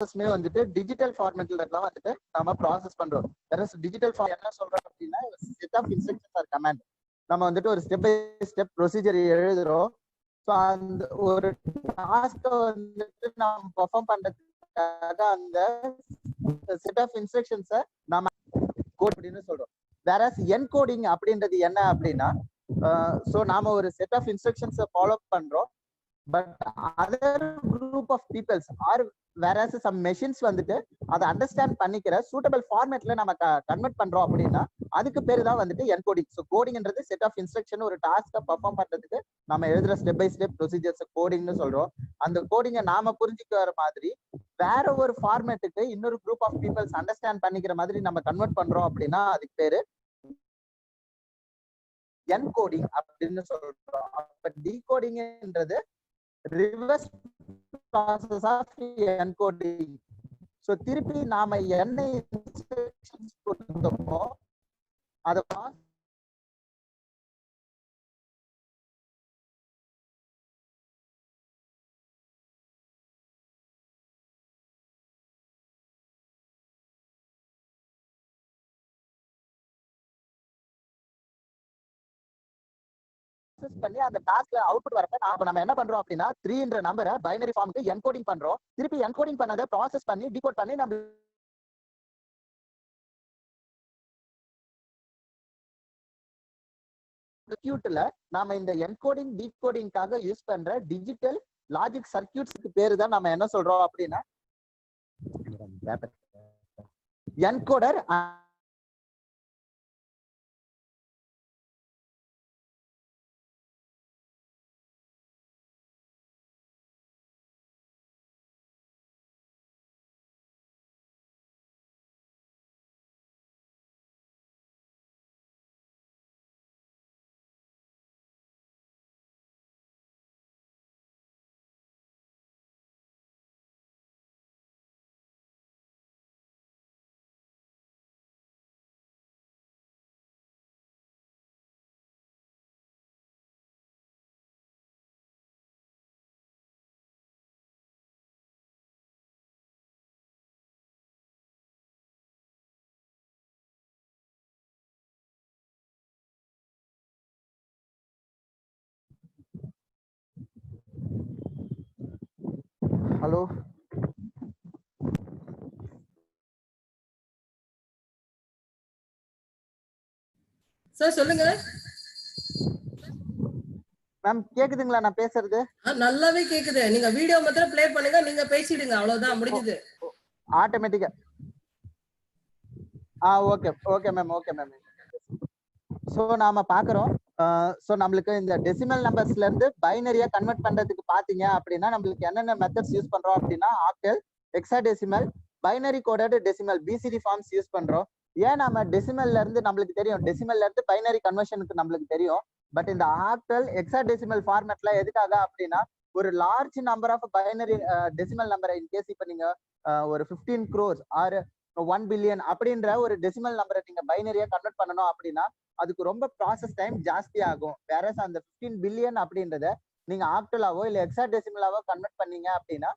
ப்ராசஸ்மே வந்துட்டு டிஜிட்டல் ஃபார்மேட்ல தான் வந்துட்டு நம்ம ப்ராசஸ் பண்றோம். வேற டிஜிட்டல் ஃபார்ம் என்ன சொல்றோம் அப்படின்னா set of instructions or command. நம்ம வந்துட்டு ஒரு ஸ்டெப் பை ஸ்டெப் ப்ரொசீஜர் எழுதுறோம். ஸோ அந்த ஒரு டாஸ்க்கை வந்துட்டு நம்ம பெர்ஃபார்ம் பண்றதுக்காக அந்த செட் ஆஃப் இன்ஸ்ட்ரக்ஷன்ஸை நம்ம கோட் அப்படின்னு சொல்றோம். வேற என்கோடிங் அப்படின்றது என்ன அப்படின்னா ஸோ நாம ஒரு செட் ஆஃப் இன்ஸ்ட்ரக்ஷன்ஸை ஃபாலோ பண்றோம். But other group of peoples are வேற சம் மெஷின்ஸ் வந்துட்டு அதை அண்டர்ஸ்டாண்ட் பண்ணிக்கிற சூட்டபிள் ஃபார்மேட்ல நம்ம கன்வெர்ட் பண்றோம் அப்படின்னா அதுக்கு பேரு தான் வந்துட்டு என்கோடிங். ஸோ கோடிங்ன்றது செட் ஆஃப் இன்ஸ்ட்ரக்ஷன் ஒரு டாஸ்க்கை பெர்ஃபார்ம் பண்றதுக்கு நம்ம எழுதுற ஸ்டெப் பை ஸ்டெப் ப்ரொசீஜர்ஸ் கோடிங்னு சொல்றோம். அந்த கோடிங்கை நாம புரிஞ்சுக்கிற மாதிரி வேற ஒரு ஃபார்மேட்டுக்கு இன்னொரு குரூப் ஆஃப் பீப்புள்ஸ் அண்டர்ஸ்டாண்ட் பண்ணிக்கிற மாதிரி நம்ம கன்வெர்ட் பண்றோம் அப்படின்னா அதுக்கு பேரு என்கோடிங் அப்படின்னு சொல்றோம். அப்ப டிகோடிங்ன்றது reverse process of encoding. So திருப்பி நாம என்ன இன்ஸ்ட்ரக்ஷன்ஸ் கொடுத்தோமோ அத பண்ணி அந்த டாஸ்க்ல அவுட்புட் வரப்ப நம்ம என்ன பண்றோம் அப்படின்னா 3ன்ற நம்பரை பைனரி ஃபார்முக்கு என்கோடிங் பண்றோம். திருப்பி என்கோடிங் பண்ணதை ப்ராசஸ் பண்ணி டிகோட் பண்ணி நம்ம சர்க்யூட்ல நாம இந்த என்கோடிங் டிகோடிங்காக யூஸ் பண்ற டிஜிட்டல் லாஜிக் சர்க்யூட்ஸ்க்கு பேரு தான் நம்ம என்ன சொல்றோம் அப்படின்னா என்கோடர் ஹலோ சார் சொல்லுங்க. மேம் கேக்குதுங்களா நான் பேசுறது? நல்லாவே கேக்குது. நீங்க வீடியோ மட்டும் ப்ளே பண்ணுங்க, நீங்க பேசிடுங்க, அவ்வளவுதான், முடிஞ்சது. ஆட்டோமேட்டிக்கா okay okay ma'am okay ma'am. So நாம பாக்குறோம் ஸோ நம்மளுக்கு இந்த டெசிமல் நம்பர்ஸ்ல இருந்து பைனரியா கன்வெர்ட் பண்றதுக்கு பாத்தீங்க அப்படின்னா நம்மளுக்கு என்னென்ன மெத்தட்ஸ் யூஸ் பண்றோம் அப்படின்னா octal, hexadecimal, binary coded decimal BCD forms use பண்றோம். ஏன் நம்ம டெசிமல்ல இருந்து நம்மளுக்கு தெரியும், டெசிமல்ல இருந்து பைனரி கன்வர்ஷனுக்கு நம்மளுக்கு தெரியும். பட் இந்த ஆக்டல் ஹெக்ஸாடெசிமல் ஃபார்மேட்ல எதுக்காக அப்படின்னா ஒரு large number of binary decimal நம்பரை இன்கேஸ் இப்ப நீங்க ஒரு 15 crores ஆர் 1 billion அப்படின்ற ஒரு டெசிமல் நம்பரை நீங்க பைனரியா கன்வெர்ட் பண்ணணும் அப்படின்னா அதுக்கு ரொம்ப ப்ராசஸ் டைம் ஜாஸ்தி ஆகும். வேற அந்த 15 billion அப்படின்றத நீங்க ஆக்டலாவோ இல்ல ஹெக்ஸாடெசிமலாவோ கன்வெர்ட் பண்ணீங்க அப்படின்னா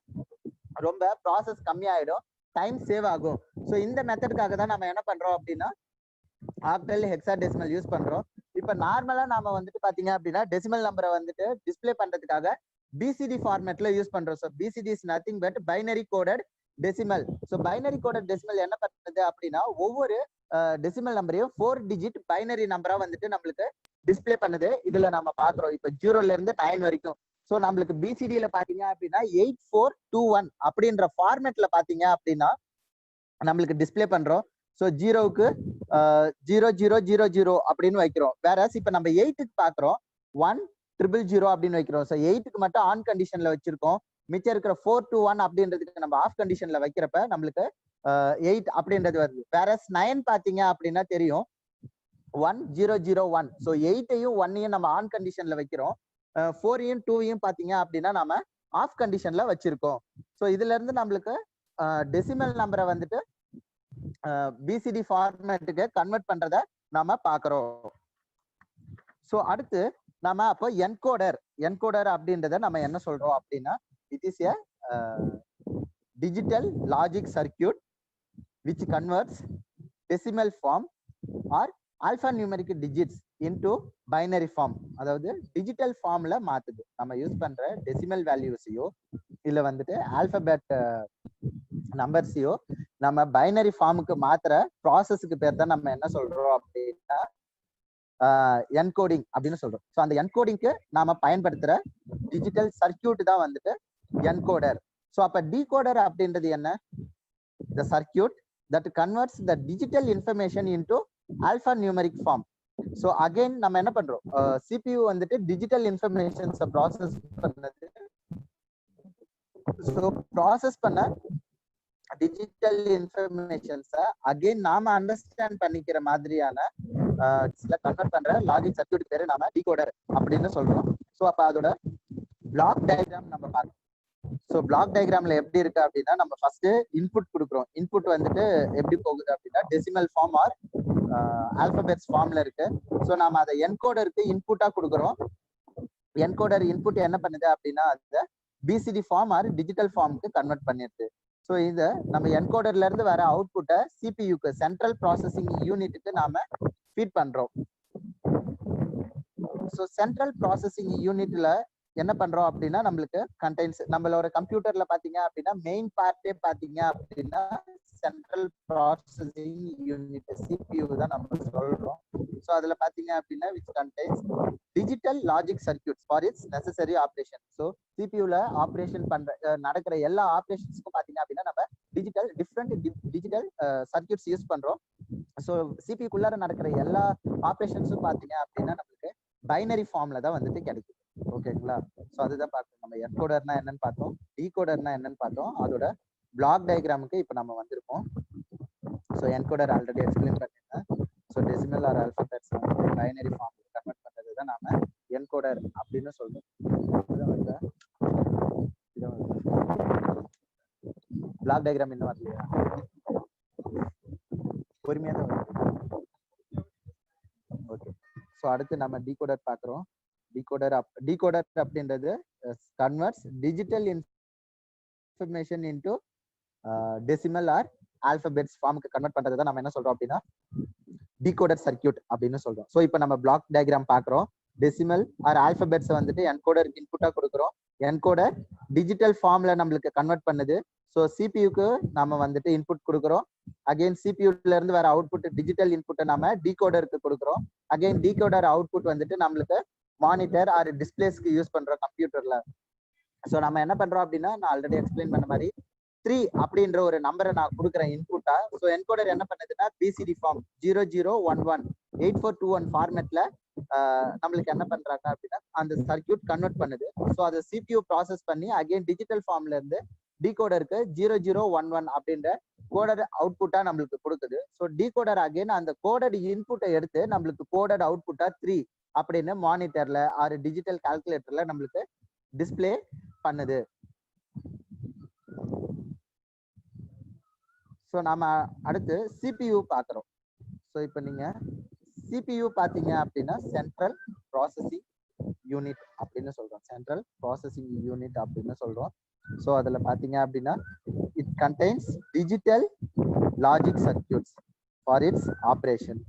ரொம்ப ப்ராசஸ் கம்மியாயிடும், டைம் சேவ் ஆகும். ஸோ இந்த மெத்தடுக்காக தான் நம்ம என்ன பண்றோம் அப்படின்னா ஆக்டல் ஹெக்ஸாடெசிமல் யூஸ் பண்றோம். இப்ப நார்மலா நாம வந்துட்டு பாத்தீங்க அப்படின்னா டெசிமல் நம்பரை வந்துட்டு டிஸ்பிளே பண்றதுக்காக பிசிடி ஃபார்மேட்ல யூஸ் பண்றோம். So BCD is nothing but binary coded decimal. So binary coded decimal என்ன பண்ணுது அப்படின்னா ஒவ்வொரு டெசிமல் நம்பரையும் 4 digit பைனரி நம்பரா வந்துட்டு நம்மளுக்கு டிஸ்பிளே பண்ணுது. இதுல நம்ம பாக்குறோம் இப்ப 0ல இருந்து 9 வரைக்கும். ஸோ நம்மளுக்கு பிசிடியில பாத்தீங்க அப்படின்னா 8421 அப்படின்ற ஃபார்மேட்ல பாத்தீங்க அப்படின்னா நம்மளுக்கு டிஸ்பிளே பண்றோம். ஸோ 0க்கு 0000 அப்படின்னு வைக்கிறோம். வேற இப்ப நம்ம 8க்கு பாக்குறோம் 1000 அப்படின்னு வைக்கிறோம். ஸோ 8க்கு மட்டும் ஆன் கண்டிஷன்ல வச்சிருக்கோம். மிச்சம் இருக்கிற 421 அப்படின்றதுக்கு நம்ம ஆஃப் கண்டிஷன்ல வைக்கிறப்ப நம்மளுக்கு 8 அப்படின்றது வருது. வேற 9 பாத்தீங்க அப்படின்னா தெரியும் 1001. ஸோ 8ஐயும் 1ஐயும் நம்ம ஆன் கண்டிஷன்ல வைக்கிறோம். 4ஐயும் 2ஐயும் பாத்தீங்க அப்படின்னா நம்ம ஆஃப் கண்டிஷன்ல வச்சிருக்கோம். ஸோ இதுல இருந்து நம்மளுக்கு டெசிமல் நம்பரை வந்துட்டு பிசிடி ஃபார்மேட்டுக்கு கன்வெர்ட் பண்றத நாம பாக்குறோம். ஸோ அடுத்து நம்ம அப்போ என்கோடர் அப்படின்றத நம்ம என்ன சொல்றோம் அப்படின்னா it is a digital logic circuit which converts decimal form or alphanumeric digits into binary form. அதாவது டிஜிட்டல் ஃபார்ம்ல மாத்துது. நம்ம யூஸ் பண்ற டெசிமல் வேல்யூஸையோ இல்ல வந்துட்டு ஆல்பபெட் நம்பர்ஸையோ நம்ம பைனரி ஃபார்முக்கு மாத்துற ப்ராசஸ்க்கு பேர் தான் நம்ம என்ன சொல்றோம் அப்படின்னா என்கோடிங் அப்படின்னு சொல்றோம். ஸோ அந்த என்கோடிங்க்கு நாம பயன்படுத்துற டிஜிட்டல் சர்க்கியூட் தான் வந்துட்டு என்கோடர். ஸோ அப்ப டிகோடர் அப்படின்றது என்ன? the circuit that converts the digital information into alphanumeric form. So again நம்ம என்ன பண்றோம், CPU வந்துட்டு டிஜிட்டல் இன்ஃபர்மேஷன்ஸை ப்ராசஸ் பண்ணது. ஸோ ப்ராசஸ் பண்ண டிஜிட்டல் இன்ஃபர்மேஷன்ஸை அகைன் நாம அண்டர்ஸ்டாண்ட் பண்ணிக்கிற மாதிரியான கன்வெர்ட் பண்ற லாஜிக் சர்க்யூட் பேரு நாம டிகோடர் அப்படின்னு சொல்றோம். ஸோ அப்ப அதோட பிளாக் டயக்ராம் நம்ம பார்க்கணும். ஸோ பிளாக் டயக்ராம்ல எப்படி இருக்கு அப்படின்னா, நம்ம ஃபர்ஸ்ட் இன்புட் கொடுக்குறோம். இன்புட் வந்துட்டு எப்படி போகுது அப்படின்னா டெசிமல் ஃபார்ம் ஆர் ஆல்பபெட்ஸ் ஃபார்ம்ல இருக்கு. ஸோ நம்ம அதை என்கோடருக்கு இன்புட்டா கொடுக்குறோம். என்கோடர் இன்புட் என்ன பண்ணுது அப்படின்னா அதை பிசிடி ஃபார்ம் ஆர் டிஜிட்டல் ஃபார்முக்கு கன்வெர்ட் பண்ணிடுது. ஸோ இதை நம்ம என்கோடர்ல இருந்து வர அவுட்புட்டை சிபியூக்கு சென்ட்ரல் ப்ராசஸிங் யூனிட்டுக்கு நாம ஃபீட் பண்றோம். ஸோ சென்ட்ரல் ப்ராசஸிங் யூனிட்ல என்ன பண்றோம் அப்படின்னா நம்மளுக்கு கண்டெய்ன்ஸ், நம்மளோட கம்ப்யூட்டர்ல பாத்தீங்க அப்படின்னா மெயின் பார்ட்டே பாத்தீங்க அப்படின்னா சென்ட்ரல் ப்ராசஸிங் யூனிட் சிபியூ தான் நம்ம சொல்றோம். ஸோ அதுல பாத்தீங்க அப்படின்னா which contains digital logic circuits for its necessary operation. So சிபியூல ஆப்ரேஷன் பண்ற நடக்கிற எல்லா ஆப்ரேஷன்ஸ்க்கும் பாத்தீங்க அப்படின்னா நம்ம டிஃப்ரெண்ட் டிஜிட்டல் சர்க்கியூட்ஸ் யூஸ் பண்றோம். ஸோ சிபியூக்குள்ளார நடக்கிற எல்லா ஆப்ரேஷன்ஸும் பாத்தீங்க அப்படின்னா நம்மளுக்கு பைனரி ஃபார்ம்ல தான் வந்துட்டு கிடைக்குது. ஓகேங்களா? ஸோ அதுதான் பார்த்தோம். நம்ம என்கோடர்னா என்னன்னு பார்த்தோம், டிகோடர்னா என்னன்னு பார்த்தோம். அதோட பிளாக் டயக்ராமுக்கு இப்போ நம்ம வந்திருக்கோம். ஸோ என்கோடர் ஆல்ரெடி எக்ஸ்பிளைன் பண்ணிருக்கேன். ஸோ டெசிமல் ஆர் ஆல்பபெட்ஸ் வந்து பைனரி ஃபார்முக்கு கன்வெர்ட் பண்றது தான் நாம என்கோடர் அப்படின்னு சொல்றோம். பிளாக் டயக்ராம் இன்னும் வரலையா? பொறுமையா தான் வருது. ஓகே. ஸோ அடுத்து நம்ம டிகோடர் பார்க்குறோம். டிகோடர் அப்படின்றது converts digital information into decimal or alphabets ஃபார்முக்கு கன்வெர்ட் பண்றது தான் நம்ம என்ன சொல்றோம் அப்படின்னா டிகோடர் சர்க்கியூட் அப்படின்னு சொல்றோம். ஸோ இப்போ நம்ம பிளாக் டயக்ராம் பார்க்குறோம். டெசிமல் ஆர் ஆல்பபெட்ஸ் வந்துட்டு என்கோடர் இன்புட்டா கொடுக்குறோம். என்கோடர் டிஜிட்டல் ஃபார்ம்ல நம்மளுக்கு கன்வெர்ட் பண்ணுது. ஸோ சிபியூக்கு நம்ம வந்துட்டு இன்புட் கொடுக்குறோம். அகைன் சிபியூல இருந்து வர அவுட்புட் டிஜிட்டல் இன்புட்டை நம்ம டிகோடருக்கு கொடுக்குறோம். அகைன் டிகோடர் அவுட்புட் வந்துட்டு நம்மளுக்கு மானிட்டர் ஆர் டிஸ்பிளேஸ்க்கு யூஸ் பண்றோம் கம்ப்யூட்டர்ல. ஸோ நம்ம என்ன பண்றோம் அப்படின்னா நான் ஆல்ரெடி எக்ஸ்பிளைன் பண்ண மாதிரி 3 அப்படின்ற ஒரு நம்பரை நான் கொடுக்குறேன் இன்புட்டா. ஸோ என்கோடர் என்ன பண்ணுதுன்னா பிசிடி ஃபார்ம் 0011 8421 ஃபார்மேட்ல நம்மளுக்கு என்ன பண்றாங்க அப்படின்னா அந்த சர்க்கியூட் கன்வெர்ட் பண்ணுது. ஸோ அதை சிபியூ ப்ராசஸ் பண்ணி அகைன் டிஜிட்டல் ஃபார்ம்ல இருந்து டிகோடருக்கு 0011 அப்படின்ற கோடட் அவுட்புட்டா நம்மளுக்கு கொடுக்குது. ஸோ டிகோடர் அகைன் அந்த கோடட் இன்புட்டை எடுத்து நம்மளுக்கு கோடட் அவுட்புட்டா 3 அப்படின்னு மானிட்டர்ல ஆர் டிஜிட்டல் கால்குலேட்டர்ல நம்மளுக்கு டிஸ்பிளே பண்ணுது. ஸோ நாம அடுத்து சிபியூ பார்க்குறோம். ஸோ இப்போ நீங்க சிபியூ பார்த்தீங்க அப்படின்னா சென்ட்ரல் ப்ராசஸிங் யூனிட் அப்படின்னு சொல்றோம். சென்ட்ரல் ப்ராசஸிங் யூனிட் அப்படின்னு சொல்றோம். ஸோ அதுல பாத்தீங்க அப்படின்னா it contains digital logic circuits for it's operation.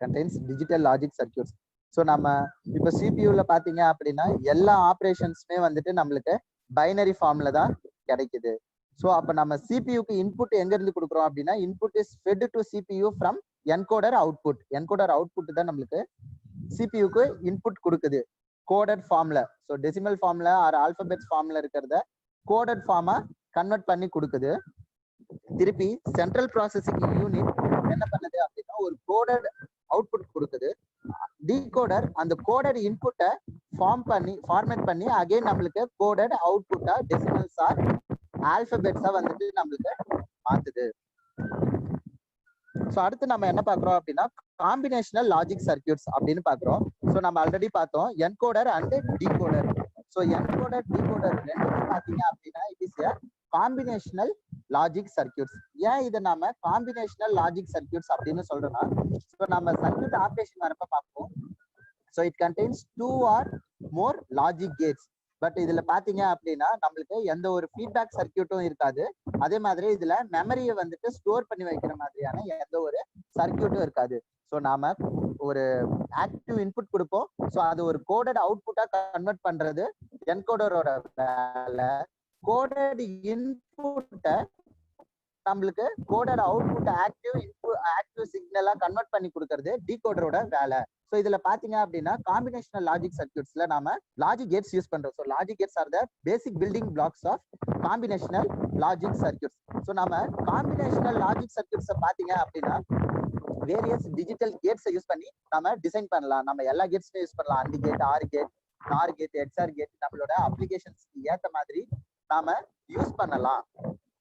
Contains digital logic circuits. So நம்ம இப்போ சிபியூல பாத்தீங்க அப்படின்னா எல்லா ஆப்ரேஷன்ஸுமே வந்துட்டு நம்மளுக்கு பைனரி ஃபார்ம்ல தான் கிடைக்குது. ஸோ அப்போ நம்ம சிபியூக்கு இன்புட் எங்க இருந்து கொடுக்குறோம் அப்படின்னா input is fed to CPU from encoder output. Encoder output தான் நம்மளுக்கு சிபியூக்கு இன்புட் கொடுக்குது கோடட் ஃபார்ம்ல. ஸோ டெசிமல் ஃபார்ம்ல ஆர் ஆல்பபெட்ஸ் ஃபார்ம்ல இருக்கிறத கோடட் ஃபார்மா கன்வெர்ட் பண்ணி கொடுக்குது. திருப்பி சென்ட்ரல் ப்ராசஸிங் யூனிட் என்ன பண்ணுது அப்படின்னா ஒரு கோடட் அவுட்புட் கொடுக்குது. டிகோடர் அந்த கோடட் இன்புட்டை ஃபார்மேட் பண்ணி அகைன் நம்மளுக்கு கோடட் அவுட்புட்டா டெசிமல்ஸ் ஆர் ஆல்பபெட்ஸா வந்துட்டு நம்மளுக்கு மாத்துது. ஸோ அடுத்து நம்ம என்ன பாக்குறோம் அப்படின்னா காம்பினேஷனல் லாஜிக் சர்க்கியூட்ஸ் அப்படின்னு பாக்குறோம். ஸோ நம்ம ஆல்ரெடி பார்த்தோம் encoder and decoder. So encoder decoder ரெண்டுமே பாத்தீங்க அப்படின்னா it is a combinational logic circuits. ஏன் இதை நாம காம்பினேஷனல் லாஜிக் சர்க்கியூட்ஸ் அப்படின்னு சொல்றோம்னா ஸோ நம்ம சர்க்கியூட் ஆப்ரேஷன் வரப்ப பார்ப்போம். So it contains 2 or more logic gates. But இதுல பாத்தீங்க அப்படின்னா நம்மளுக்கு எந்த ஒரு ஃபீட்பேக் சர்க்கியூட்டும் இருக்காது. அதே மாதிரி இதுல மெமரியை வந்துட்டு ஸ்டோர் பண்ணி வைக்கிற மாதிரியான எந்த ஒரு சர்க்கியூட்டும் இருக்காது. ஸோ நாம ஒரு ஆக்டிவ் இன்புட் கொடுப்போம். ஸோ அது ஒரு கோடட் அவுட்புட்டா கன்வெர்ட் பண்றது என்கோடரோட வேலை. கோடட் இன்புட்டை நம்மளுக்கு கோடட் அவுட்புட் ஆக்டிவ் சிக்னலா கன்வெர்ட் பண்ணி கொடுக்கறது டிகோடரோட வேலை. ஸோ இதுல பாத்தீங்க அப்படின்னா காம்பினேஷனல் லாஜிக் சர்க்கியூட்ஸ்ல நாம லாஜிக் கேட்ஸ் யூஸ் பண்றோம். So logic gates are the basic building blocks of combinational logic circuits. So நம்ம காம்பினேஷனல் லாஜிக் சர்க்கியூட்ஸை பாத்தீங்க அப்படின்னா வேரியஸ் டிஜிட்டல் கேட்ஸை யூஸ் பண்ணி நம்ம டிசைன் பண்ணலாம். நம்ம எல்லா கேட்ஸுமே யூஸ் பண்ணலாம். And gate, R gate, NOR gate, XOR gate, நம்மளோட அப்ளிகேஷன்ஸ்க்கு ஏற்ற மாதிரி நாம யூஸ் பண்ணலாம்.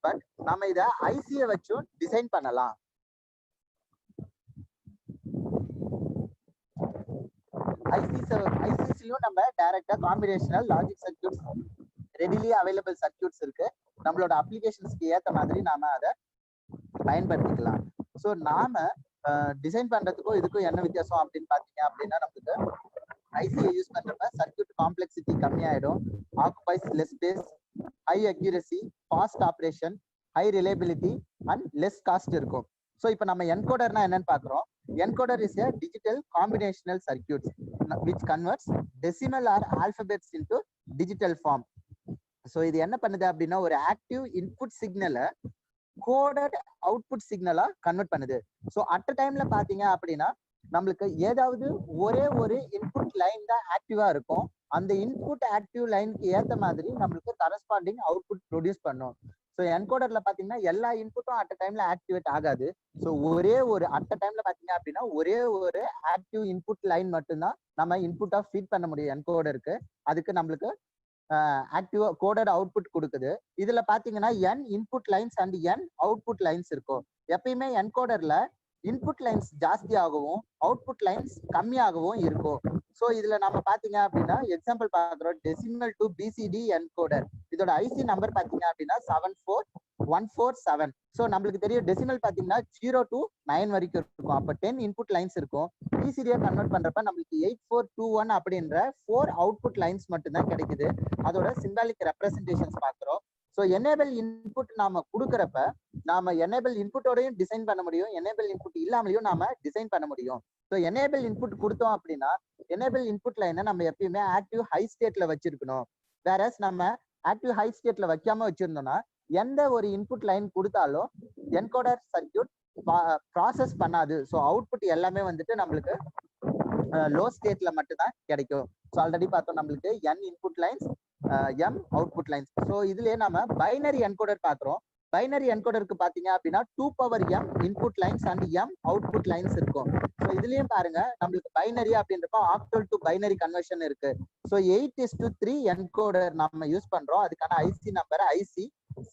பட் நம்ம இத ஐசியை வச்சும் டிசைன் பண்ணலாம். ஐசிஸ்லயும் நம்ம டைரக்டா combinational logic circuits readily available circuits இருக்கு. நம்மளோட அப்ளிகேஷன்ஸ்க்கு ஏற்ற மாதிரி நாம அதை பயன்படுத்திக்கலாம். ஸோ நாம டிசைன் பண்றதுக்கும் இதுக்கும் என்ன வித்தியாசம் அப்படின்னு பாத்தீங்க அப்படின்னா நம்மளுக்கு ஐசியை யூஸ் பண்றப்ப சர்க்கியூட் காம்ப்ளெக்சிட்டி கம்மியாயிடும், occupies less space, high accuracy, fast operation, high reliability and less cost இருக்கும். ஸோ இப்போ நம்ம என்கோடர்னா என்னன்னு பாக்குறோம். Encoder is a digital combinational circuits which converts decimal or alphabets into digital form. So இது என்ன பண்ணுது அப்படின்னா ஒரு ஆக்டிவ் இன்புட் சிக்னலை கோடட் அவுட்புட் சிக்னலா கன்வெர்ட் பண்ணுது. ஸோ அட் டைம்ல பாத்தீங்க அப்படின்னா நம்மளுக்கு ஏதாவது ஒரே ஒரு இன்புட் லைன் தான் ஆக்டிவா இருக்கும். அந்த இன்புட் ஆக்டிவ் லைனுக்கு ஏற்ற மாதிரி நம்மளுக்கு கரஸ்பாண்டிங் அவுட்புட் ப்ரொடியூஸ் பண்ணும். ஸோ என்கோடர்ல பாத்தீங்கன்னா எல்லா இன்புட்டும் அட் டைம்ல ஆக்டிவேட் ஆகாது. ஸோ ஒரே ஒரு அட் டைம்ல பாத்தீங்க அப்படின்னா ஒரே ஒரு ஆக்டிவ் இன்புட் லைன் மட்டும்தான் நம்ம இன்புட்டா ஃபீட் பண்ண முடியும் என்கோடருக்கு. அதுக்கு நம்மளுக்கு ஆக்டிவ் கோடட் அவுட்புட் கொடுக்குது. இதுல பாத்தீங்கன்னா n input lines and n output lines இருக்கும். எப்பயுமே என்கோடர்ல இன்புட் லைன்ஸ் ஜாஸ்தியாகவும் அவுட்புட் லைன்ஸ் கம்மியாகவும் இருக்கும். ஸோ இதுல நம்ம பாத்தீங்க அப்படின்னா எக்ஸாம்பிள் பாக்குறோம். டெசிமல் டு பிசிடி என்கோடர், இதோட ஐசி நம்பர் பாத்தீங்க அப்படின்னா 74147. ஸோ நம்மளுக்கு தெரியும் டெசிமல் பாத்தீங்கன்னா 0 to 9 வரைக்கும் இருக்கும். அப்ப 10 இன்புட் லைன்ஸ் இருக்கும். பிசிடியை கன்வெர்ட் பண்றப்ப நம்மளுக்கு 8421 அப்படின்ற 4 அவுட்புட் லைன்ஸ் மட்டும்தான் கிடைக்குது. அதோட சிம்பாலிக் ரெப்ரசன்டேஷன்ஸ் பாக்குறோம். ஸோ எனேபிள் இன்புட் நாம கொடுக்குறப்ப நாம எனேபிள் இன்புட்டோடையும் டிசைன் பண்ண முடியும், எனேபிள் இன்புட் இல்லாமலையும் நாம டிசைன் பண்ண முடியும். ஸோ எனேபிள் இன்புட் கொடுத்தோம் அப்படின்னா எனேபிள் இன்புட் லைனை நம்ம எப்பயுமே ஆக்டிவ் ஹை ஸ்டேட்ல வச்சிருக்கணும். வேறஸ் நம்ம ஆக்டிவ் ஹை ஸ்டேட்ல வைக்காம வச்சிருந்தோம்னா எந்த ஒரு இன்புட் லைன் கொடுத்தாலும் என்கோடர் சர்க்கியூட் ப்ராசஸ் பண்ணாது. ஸோ அவுட்புட் எல்லாமே வந்துட்டு நம்மளுக்கு லோ ஸ்டேட்ல மட்டும்தான் கிடைக்கும். ஸோ ஆல்ரெடி பார்த்தோம் நம்மளுக்கு n input lines, m output lines. So இதுலயே நம்ம பைனரி என்கோடர் பாக்குறோம். பைனரி என்கோடருக்கு பாத்தீங்க அப்படின்னா 2m input lines and m output lines இருக்கும். ஸோ இதுலயும் பாருங்க நம்மளுக்கு பைனரி அப்படின்றப்ப ஆக்டல் டு பைனரி கன்வர்ஷன் இருக்கு. ஸோ 8:3 என்கோடர் நம்ம யூஸ் பண்றோம். அதுக்கான ஐசி நம்பர் ஐசி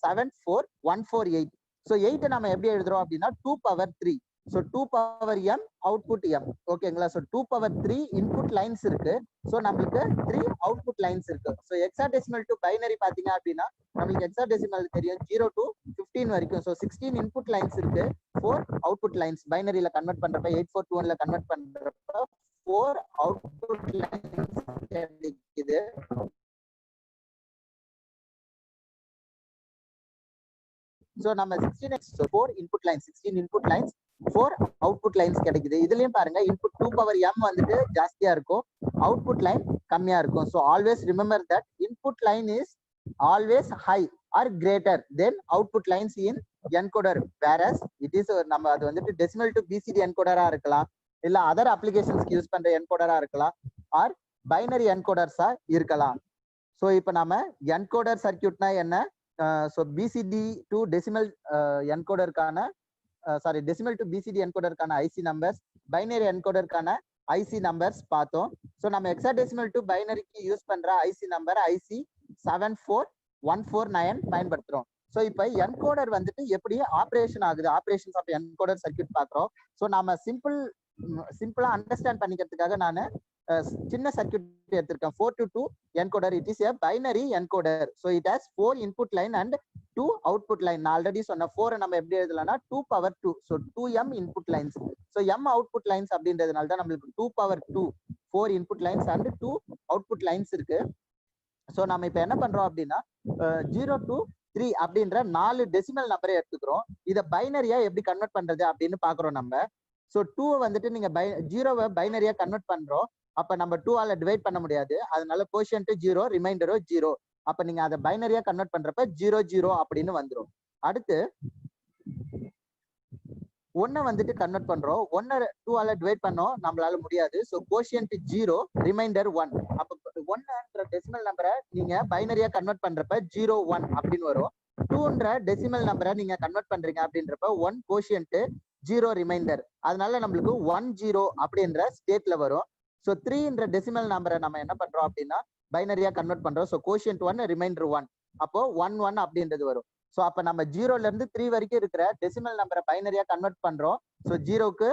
74148. ஸோ 8 நம்ம எப்படி எழுதுறோம் அப்படின்னா 2^3. So 2m output m. ஓகேங்களா? ஸோ 2^3 இன்புட் லைன்ஸ் இருக்கு. ஸோ நம்மளுக்கு 3 அவுட்புட் லைன்ஸ் இருக்கு. ஸோ ஹெக்ஸாடெசிமல் டு பைனரி பாத்தீங்க அப்படின்னா நம்மளுக்கு ஹெக்ஸாடெசிமல் தெரியும் 0 to 15 வரைக்கும். ஸோ 16 இன்புட் லைன்ஸ் இருக்கு, 4 அவுட்புட் லைன்ஸ். பைனரியில கன்வெர்ட் பண்றப்ப 8421ல கன்வெர்ட் பண்றப்ப 4 அவுட்புட் லைன்ஸ் கிடைக்குது. ஸோ நம்ம 4 input lines, 16 input lines, 4 output lines கிடைக்குது. இதுலயும் பாருங்க இன்புட் 2m வந்துட்டு ஜாஸ்தியா இருக்கும், அவுட்புட் லைன் கம்மியா இருக்கும். So always remember that input line is always high R greater than output lines in encoder. Various it is நம்ம அது வந்துட்டு டெசிமல் டு பிசிடி என்கோடரா இருக்கலாம், இல்ல அதர் அப்ளிகேஷன்ஸ்க்கு யூஸ் பண்ற என்கோடரா இருக்கலாம், ஆர் பைனரி என்கோடர்ஸா இருக்கலாம். ஸோ இப்போ நம்ம என்கோடர் சர்க்கியூட்னா என்ன, ஸோ பிசிடி டு டெசிமல் என்கோடருக்கான டெசிமல் டு பிசிடி என்கோடருக்கான ஐசி நம்பர்ஸ், பைனரி என்கோடருக்கான ஐசி நம்பர்ஸ் பார்த்தோம். ஸோ நம்ம ஹெக்ஸாடெசிமல் டு பைனரிக்கு யூஸ் பண்ற ஐசி நம்பர் ஐசி 74149 பயன்படுத்துறோம். ஸோ இப்போ என்கோடர் வந்துட்டு எப்படி ஆப்ரேஷன் ஆகுது, ஆப்ரேஷன்ஸ் ஆஃப் என்கோடர் சர்க்கியூட் பார்க்குறோம். ஸோ நம்ம சிம்பிளா அண்டர்ஸ்டாண்ட் பண்ணிக்கிறதுக்காக நான் சின்ன சர்க்கியூட் எடுத்திருக்கேன். 4 to 2 encoder. It is a binary encoder. So it has 4 input line and 2 output line. நான் ஆல்ரெடி சொன்ன 4 நம்ம எப்படி எழுதலாம்னா 2^2. So 2m input lines. So m output lines அப்படின்றதுனால தான் நம்மளுக்கு 2^2 4 input lines and 2 output lines இருக்கு. ஸோ நம்ம இப்ப என்ன பண்றோம் அப்படின்னா 0 to 3 அப்படின்ற 4 டெசிமல் நம்பரை எடுத்துக்கிறோம். இதை பைனரியா எப்படி கன்வெர்ட் பண்றது அப்படின்னு பாக்குறோம் நம்ம. ஸோ 2 வந்துட்டு நீங்க 0வை பைனரியா கன்வெர்ட் பண்றோம். அப்ப நம்ம 2ஆல டிவைட் பண்ண முடியாது. அதனால கோஷியன்ட் 0, ரிமைண்டரும் 0. அப்ப நீங்க அதை பைனரியா கன்வெர்ட் பண்றப்ப 0 0 அப்படின்னு வந்துடும். அடுத்து 1 வந்துட்டு கன்வெர்ட் பண்றோம். 1 2ஆல டிவைட் பண்ணோம், நம்மளால முடியாது. So quotient 0, remainder 1. அப்ப 1ன்ற டெசிமல் நம்பரை நீங்க பைனரியா கன்வெர்ட் பண்றப்ப 0 1 அப்படின்னு வரும். 2ன்ற டெசிமல் நம்பரை நீங்க கன்வெர்ட் பண்றீங்க அப்படின்றப்ப 1 கோஷியன்ட் 0 ரிமைண்டர். அதனால நம்மளுக்கு 1 0 அப்படின்ற ஸ்டேட்ல வரும். ஸோ 3ன்ற டெசிமல் நம்பரை நம்ம என்ன பண்றோம் அப்படின்னா பைனரியா கன்வெர்ட் பண்றோம். So quotient 1, remainder 1. அப்போ 1 1 அப்படின்றது வரும். ஸோ அப்ப நம்ம 0ல இருந்து 3 வரைக்கும் இருக்கிற டெசிமல் நம்பரை பைனரியா கன்வெர்ட் பண்றோம். ஸோ 0க்கு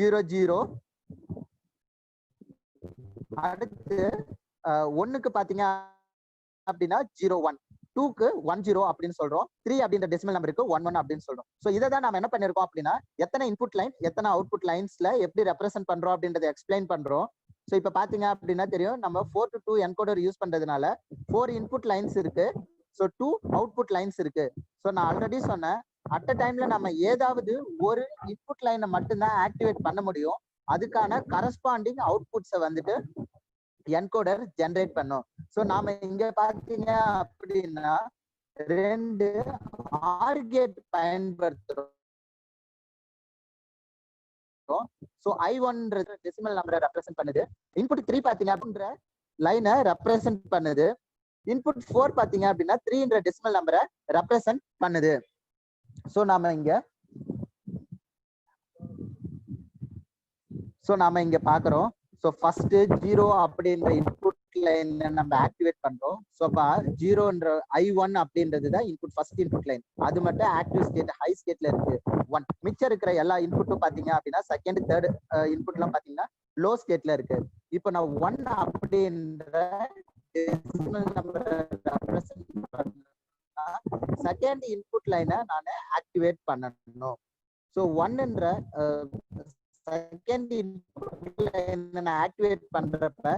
0 0. அடுத்து 1க்கு பாத்தீங்க அப்படின்னா 0 1, 2க்கு 1 0 அப்படின்னு சொல்றோம். 3 அப்படின்ற டெசிமல் நம்பருக்கு 1 1 அப்படின்னு சொல்றோம். ஸோ இதை தான் நம்ம என்ன பண்ணிருக்கோம் அப்படின்னா எத்தனை இன்புட் லைன் எத்தனை அவுட்புட் லைன்ஸ்ல எப்படி ரெப்ரசென்ட் பண்றோம் அப்படின்றத எக்ஸ்பிளைன் பண்றோம். ஸோ இப்ப பாத்தீங்க அப்படின்னா தெரியும், நம்ம 4 to 2 என்கோடர் யூஸ் பண்றதுனால 4 இன்புட் லைன்ஸ் இருக்கு. ஸோ 2 அவுட்புட் லைன்ஸ் இருக்கு. ஸோ நான் ஆல்ரெடி சொன்னேன், அட் அ டைம்ல நம்ம ஏதாவது ஒரு இன்புட் லைனை மட்டும்தான் ஆக்டிவேட் பண்ண முடியும். அதுக்கான கரஸ்பாண்டிங் அவுட்புட்ஸை வந்துட்டு என்கோடர் ஜெனரேட் பண்ணும். ஸோ நாம இங்க பாத்தீங்க அப்படின்னா 2 ஆர் கேட் பயன்படுத்துறோம். ஸோ I1 டெசிமல் நம்பரை ரெப்ரசென்ட் பண்ணுது. இன்புட் 3 பாத்தீங்க அப்படின்ற லைனை ரெப்ரசென்ட் பண்ணுது. இன்புட் 4 பாத்தீங்க அப்படின்னா 3ன்ற டெசிமல் நம்பரை ரெப்ரசென்ட் பண்ணுது. ஸோ நாம இங்க பாக்குறோம். ஸோ ஃபர்ஸ்ட் 0 அப்படின்ற இன்புட் லைன் நம்ம ஆக்டிவேட் பண்றோம். ஸோ 0ன்ற I1 அப்படின்றது தான் இன்புட், ஃபர்ஸ்ட் இன்புட் லைன். அது மட்டும் ஆக்டிவ் ஸ்டேட் ஹை ஸ்டேட்ல இருக்கு 1. மிச்சம் இருக்கிற எல்லா இன்புட்டும் பாத்தீங்க அப்படின்னா செகண்ட் தேர்ட் இன்புட் எல்லாம் பாத்தீங்கன்னா லோ ஸ்டேட்ல இருக்கு. இப்போ நான் 1 அப்படின்ற செகண்ட் இன்புட் லைனை நான் ஆக்டிவேட் பண்ணணும். ஸோ 1ன்ற செகண்ட் இன்புட் லைனை நான் ஆக்டிவேட் பண்றப்ப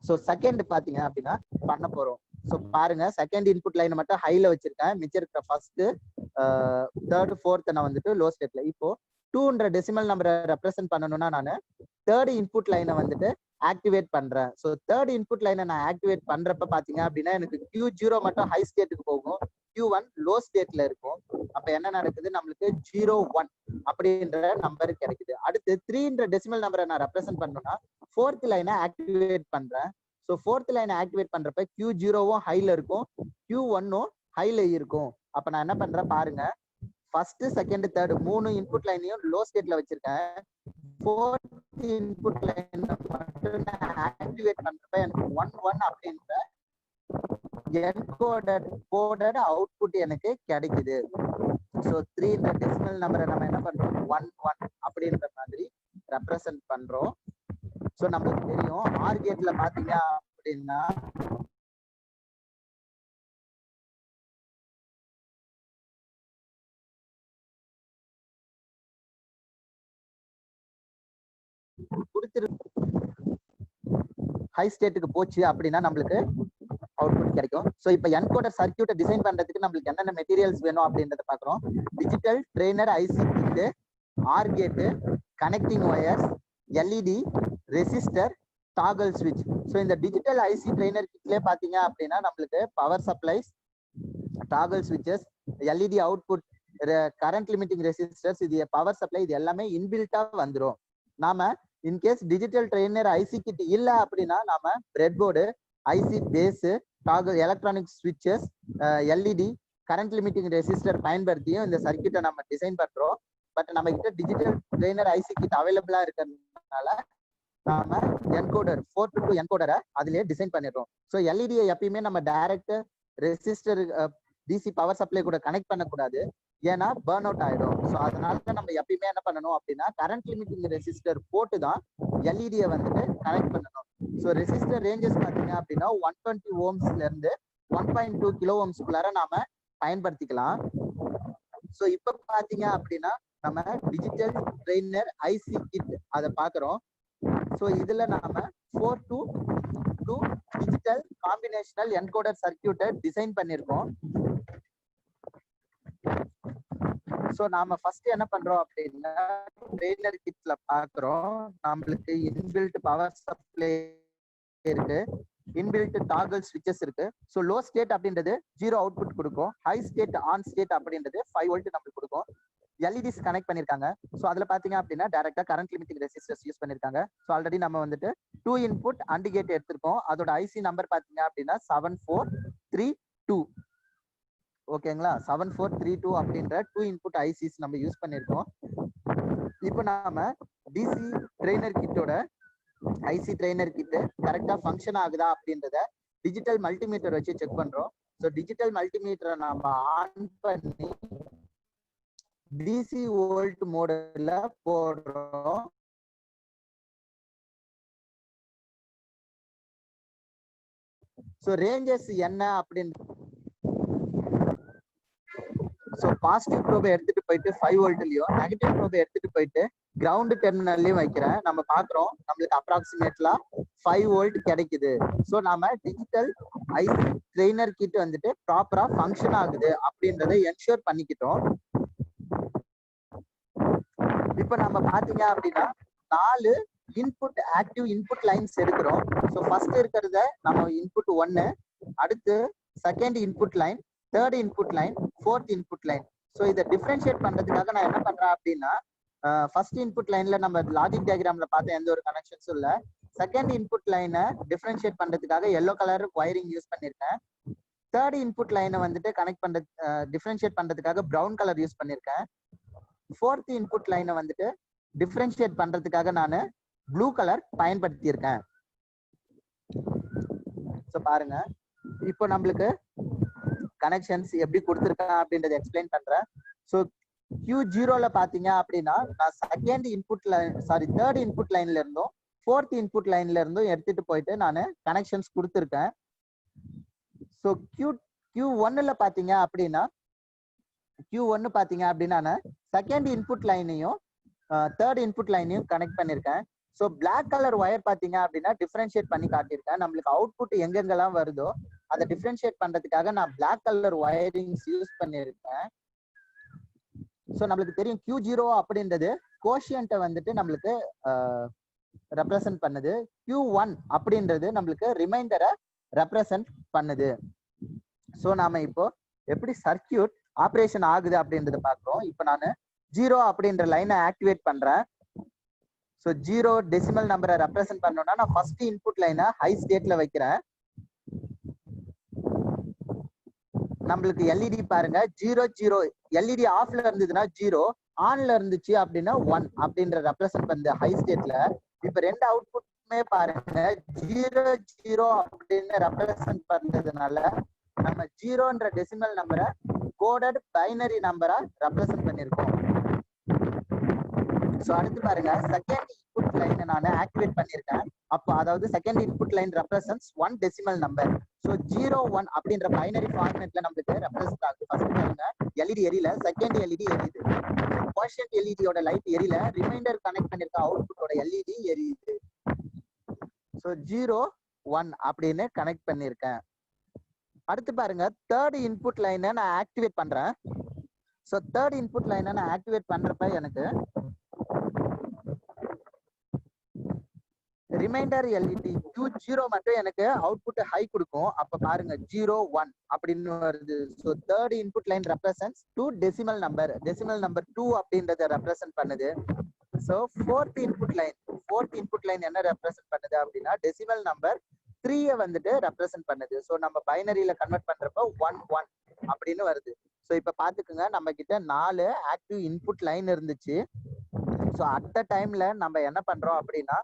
ஸோ செகண்ட் பாத்தீங்க அப்படின்னா பண்ண போறோம். ஸோ பாருங்க, செகண்ட் இன்புட் லைனை மட்டும் ஹைல வச்சிருக்கேன். மிச்சம் இருக்கிற ஃபர்ஸ்ட் தேர்ட் ஃபோர்த் நான் வந்துட்டு லோ ஸ்டேட்ல. இப்போ 2ன்ற டெசிமல் நம்பரை ரெப்ரசென்ட் பண்ணணும்னா நான் தேர்ட் இன்புட் லைனை வந்துட்டு ஆக்டிவேட் பண்றேன். ஸோ தேர்ட் இன்புட் லைனை நான் ஆக்டிவேட் பண்றப்ப பாத்தீங்க அப்படின்னா எனக்கு Q0 மட்டும் ஹை ஸ்டேட்டுக்கு போகும், Q1 லோ ஸ்டேட்ல இருக்கும். அப்ப என்ன நடக்குது, நம்மளுக்கு 0 1 அப்படின்ற நம்பர் கிடைக்குது. அடுத்து 3ன்ற டெசிமல் நம்பரை நான் ரெப்ரசென்ட் பண்ணணும்னா ஃபோர்த் லைனை ஆக்டிவேட் பண்றேன். ஸோ ஃபோர்த் லைனை ஆக்டிவேட் பண்றப்ப Q0வும் ஹைல இருக்கும், Q1ம் ஹைல இருக்கும். அப்ப நான் என்ன பண்றேன் பாருங்க, ஃபர்ஸ்ட் செகண்ட் தேர்ட் 3 இன்புட் லைனையும் லோ ஸ்டேட்ல வச்சிருக்கேன். ஃபோர்த் இன்புட் லைன் மட்டும் நான் ஆக்டிவேட் பண்றப்ப எனக்கு 1 1 அப்படின்ற என்கோடட் அவுட்புட் எனக்கு கிடைக்குது. ஸோ 3ன்ற டெசிமல் நம்பரை நம்ம என்ன பண்றோம் 1 1 அப்படின்ற மாதிரி ரெப்ரசென்ட் பண்றோம். ஸோ நமக்கு தெரியும் ஆர் கேட்ல பாத்தீங்க அப்படின்னா ஹை ஸ்டேட்டுக்கு போச்சு அப்படின்னா நம்மளுக்கு அவுட்புட் கிடைக்கும். ஸோ இப்போ என்கோடர் சர்க்கியூட்டை டிசைன் பண்றதுக்கு நம்மளுக்கு என்னென்ன மெட்டீரியல்ஸ் வேணும் அப்படின்றத பாக்குறோம். Digital trainer IC kit, or gate, connecting wires, LED, resistor, toggle ஸ்விட்ச். ஸோ இந்த டிஜிட்டல் ஐசி ட்ரெய்னர் கிட்லேயே பாத்தீங்க அப்படின்னா நம்மளுக்கு பவர் சப்ளைஸ், டாகல் ஸ்விட்சஸ், LED output, current limiting resistors, இது பவர் சப்ளை, இது எல்லாமே இன்பில்ட்டா வந்துடும். நாம in case digital trainer IC kit இல்ல அப்படின்னா நாம breadboard, IC base, toggle electronic ஸ்விட்சஸ், எல்இடி, கரண்ட் லிமிட்டிங் ரெசிஸ்டர் பயன்படுத்தியும் இந்த சர்க்கியூட்டை நம்ம டிசைன் பண்றோம். பட் நம்ம கிட்ட டிஜிட்டல் ட்ரெய்னர் ஐசி கிட் அவைலபிளா இருக்கிறதுனால நாம என்கோடர் 4 to 2 என்கோடரை அதுலயே டிசைன் பண்ணிடுறோம். ஸோ எல்இடியை எப்பயுமே நம்ம direct resistor DC power supply கூட கனெக்ட் பண்ணக்கூடாது, ஏன்னா பர்ன் அவுட் ஆயிடும். ஸோ அதனால நம்ம எப்பயுமே என்ன பண்ணணும் அப்படின்னா கரண்ட் லிமிட்டிங் ரெசிஸ்டர் போட்டு தான் எல்இடியை வந்துட்டு கனெக்ட் பண்ணணும். ஸோ ரெசிஸ்டர் ரேஞ்சஸ் பார்த்தீங்க அப்படின்னா 120 ஓம்ஸ்ல இருந்து 1.2 கிலோ ஓம்ஸ்குள்ளார நாம பயன்படுத்திக்கலாம். ஸோ இப்போ பாத்தீங்க அப்படின்னா நம்ம டிஜிட்டல் ட்ரெய்னர் ஐசி கிட் அதை பாக்குறோம். ஸோ இதுல நாம 422 டிஜிட்டல் காம்பினேஷனல் என்கோடர் சர்க்கியூட்டை டிசைன் பண்ணியிருக்கோம். ஸோ நாம ஃபர்ஸ்ட் என்ன பண்றோம் அப்படின்னா ட்ரெய்னர் கிட்ல பாக்குறோம். நம்மளுக்கு இன்பில்ட் பவர் சப்ளை இருக்கு, இன்பில்ட் டாகல் ஸ்விட்சஸ் இருக்கு. ஸோ லோ ஸ்டேட் அப்படின்றது 0 அவுட்புட் கொடுக்கும், ஹை ஸ்டேட் ஆன் ஸ்டேட் அப்படின்றது 5 வோல்ட் நம்மளுக்கு கொடுக்கும். எல்இடிஸ் கனெக்ட் பண்ணிருக்காங்க. ஸோ அதுல பாத்தீங்க அப்படின்னா டைரக்டா கரண்ட் லிமிட்டிங் ரெசிஸ்டர்ஸ் யூஸ் பண்ணிருக்காங்க. ஸோ ஆல்ரெடி நம்ம வந்துட்டு 2 இன்புட் அண்ட் கேட் எடுத்திருக்கோம். அதோட ஐசி நம்பர் பாத்தீங்க அப்படின்னா 7432. ஓகேங்களா, 7432 அப்படின்ற 2 இன்புட் ஐசிஸ் நம்ம யூஸ் பண்ணிருக்கோம். இப்போ நாம டிசி ட்ரெய்னர் கிட்டோட ஐசி ட்ரெய்னர் கிட் கரெக்டா ஃபங்க்ஷன் ஆகுதா அப்படின்றத டிஜிட்டல் மல்டிமீட்டர் வச்சு செக் பண்றோம். ஸோ டிஜிட்டல் மல்டிமீட்டரை நாம ஆன் பண்ணி டிசி வோல்ட் மோட்ல போடுறோம். ஸோ ரேஞ்சஸ் என்ன அப்படின்னு ஸோ பாசிட்டிவ் ப்ரோபை எடுத்துட்டு போயிட்டு 5 வோல்ட்லயும் நெகட்டிவ் ப்ரோபை எடுத்துட்டு போயிட்டு கிரவுண்ட் டெர்மினல்லையும் வைக்கிறேன். நம்ம பாக்குறோம் நம்மளுக்கு அப்ராக்சிமேட்லா 5 வோல்ட் கிடைக்குது. ஸோ நாம டிஜிட்டல் ஐசி ட்ரெய்னர் கிட் வந்துட்டு ப்ராப்பரா ஃபங்க்ஷன் ஆகுது அப்படின்றத என்ஷூர் பண்ணிக்கிட்டோம். இப்ப நம்ம பாத்தீங்க அப்படின்னா 4 இன்புட் ஆக்டிவ் இன்புட் லைன்ஸ் எடுக்கிறோம். ஸோ ஃபர்ஸ்ட் இருக்கிறத நம்ம இன்புட் 1, அடுத்து second input line, third input line, fourth input line. So இதை டிஃபரன்ஷியேட் பண்றதுக்காக நான் என்ன பண்றேன் அப்படின்னா ஃபர்ஸ்ட் இன்புட் லைன்ல நம்ம லாஜிக் டயக்ராம்ல பார்த்த எந்த ஒரு கனெக்ஷன்ஸும் இல்ல. செகண்ட் இன்புட் லைனை டிஃபரன்ஷியேட் பண்றதுக்காக எல்லோ கலர் ஒயரிங் யூஸ் பண்ணிருக்கேன். தேர்ட் இன்புட் லைனை வந்துட்டு கனெக்ட் பண்றது டிஃபரன்ஷியேட் பண்றதுக்காக ப்ரௌன் கலர் யூஸ் பண்ணிருக்கேன். ஃபோர்த் இன்புட் லைனை வந்துட்டு டிஃபரன்ஷியேட் பண்றதுக்காக நான் ப்ளூ கலர் பயன்படுத்தி இருக்கேன். ஸோ பாருங்க இப்போ நம்மளுக்கு கனெக்ஷன்ஸ் எப்படி கொடுத்துருக்கேன் அப்படின்றத எக்ஸ்பிளைன் பண்றேன். ஸோ Q0ல பாத்தீங்க அப்படின்னா நான் second input line third input லைன்ல இருந்தும் ஃபோர்த் இன்புட் லைன்ல இருந்தும் எடுத்துட்டு போயிட்டு நான் கனெக்ஷன்ஸ் கொடுத்துருக்கேன். ஸோ Q1ல பாத்தீங்க அப்படின்னா நான் செகண்ட் இன்புட் லைனையும் தேர்ட் இன்புட் லைனையும் கனெக்ட் பண்ணிருக்கேன். ஸோ பிளாக் கலர் ஒயர் பாத்தீங்க அப்படின்னா டிஃபரன்ஷியேட் பண்ணி காட்டியிருக்கேன். நம்மளுக்கு அவுட்புட் எங்கெங்கெல்லாம் வருதோ அதை டிஃபரன்ஷியேட் பண்றதுக்காக நான் பிளாக் கலர் ஒயரிங்ஸ் யூஸ் பண்ணிருக்கேன். ஸோ நம்மளுக்கு தெரியும் Q0 அப்படின்றது கோஷியன்ட்டை வந்துட்டு நம்மளுக்கு ரெப்ரசன்ட் பண்ணுது. Q1 அப்படின்றது நம்மளுக்கு ரிமைண்டரை ரெப்ரசன்ட் பண்ணுது. ஸோ நாம இப்போ எப்படி சர்க்கியூட் ஆப்ரேஷன் ஆகுது அப்படின்றத பார்க்குறோம். இப்போ நான் 0 அப்படின்ற லைனை ஆக்டிவேட் பண்றேன். ஸோ 0 டெசிமல் நம்பரை ரெப்ரசன்ட் பண்ணோம்னா நான் ஃபர்ஸ்ட் இன்புட் லைனை ஹை ஸ்டேட்ல வைக்கிறேன். நம்மளுக்கு எல்இடி பாருங்க 0 எல்இடி ஆஃப்ல இருந்ததுன்னா 0, ஆன்ல இருந்துச்சு அப்படின்னா 1 அப்படின்ற ரெப்ரசன்ட் பண்ணுது ஹை ஸ்டேட்ல. இப்ப ரெண்டு அவுட்புட்மே பாருங்க 0 அப்படின்னு ரெப்ரசன்ட் பண்ணதுனால நம்ம 0ன்ற டெசிமல் நம்பரை கோடட் பைனரி நம்பரா ரெப்ரசன்ட் பண்ணிருக்கோம். ஸோ அடுத்து பாருங்க செகண்ட் இன்புட் லைனை நான் ஆக்டிவேட் பண்ணியிருக்கேன். அப்போ அதாவது second input line represents 1 decimal number. So 0 1 அப்படின்ற பைனரி ஃபார்மேட்ல நம்மளுக்கு ரெப்ரசன்ட் ஆகுது. ஃபர்ஸ்ட் பாருங்க எல்இடி எரியல, செகண்ட் எல்இடி எரியுது. கோஷியன்ட் எல்இடியோட லைட் எரியல, ரிமைண்டர் கனெக்ட் பண்ணிருக்க அவுட்புட்டோட எல்இடி எரியுது. ஸோ 0 1 அப்படின்னு கனெக்ட் பண்ணிருக்கேன். அடுத்து பாருங்க தேர்ட் இன்புட் லைனை நான் ஆக்டிவேட் பண்றேன். ஸோ தேர்ட் இன்புட் லைனை நான் ஆக்டிவேட் பண்றப்ப எனக்கு ரிமைண்டர் எல்இடி Q0 மட்டும் எனக்கு அவுட்புட் ஹை கொடுக்கும். அப்ப பாருங்க 0 1 அப்படின்னு வருது. So third input line represents 2 decimal number 2 அப்படின்றத ரெப்ரசன்ட் பண்ணுது. ஸோ ஃபோர்த் இன்புட் லைன் என்ன ரெப்ரசன்ட் பண்ணுது அப்படின்னா டெசிமல் நம்பர் 3 வந்துட்டு ரெப்ரசன்ட் பண்ணுது. ஸோ நம்ம பைனரியில கன்வெர்ட் பண்றப்ப 1 1 அப்படின்னு வருது. ஸோ இப்ப பாத்துக்குங்க நம்ம கிட்ட 4 ஆக்டிவ் இன்புட் லைன் இருந்துச்சு. ஸோ அட் த டைம்ல நம்ம என்ன பண்றோம் அப்படின்னா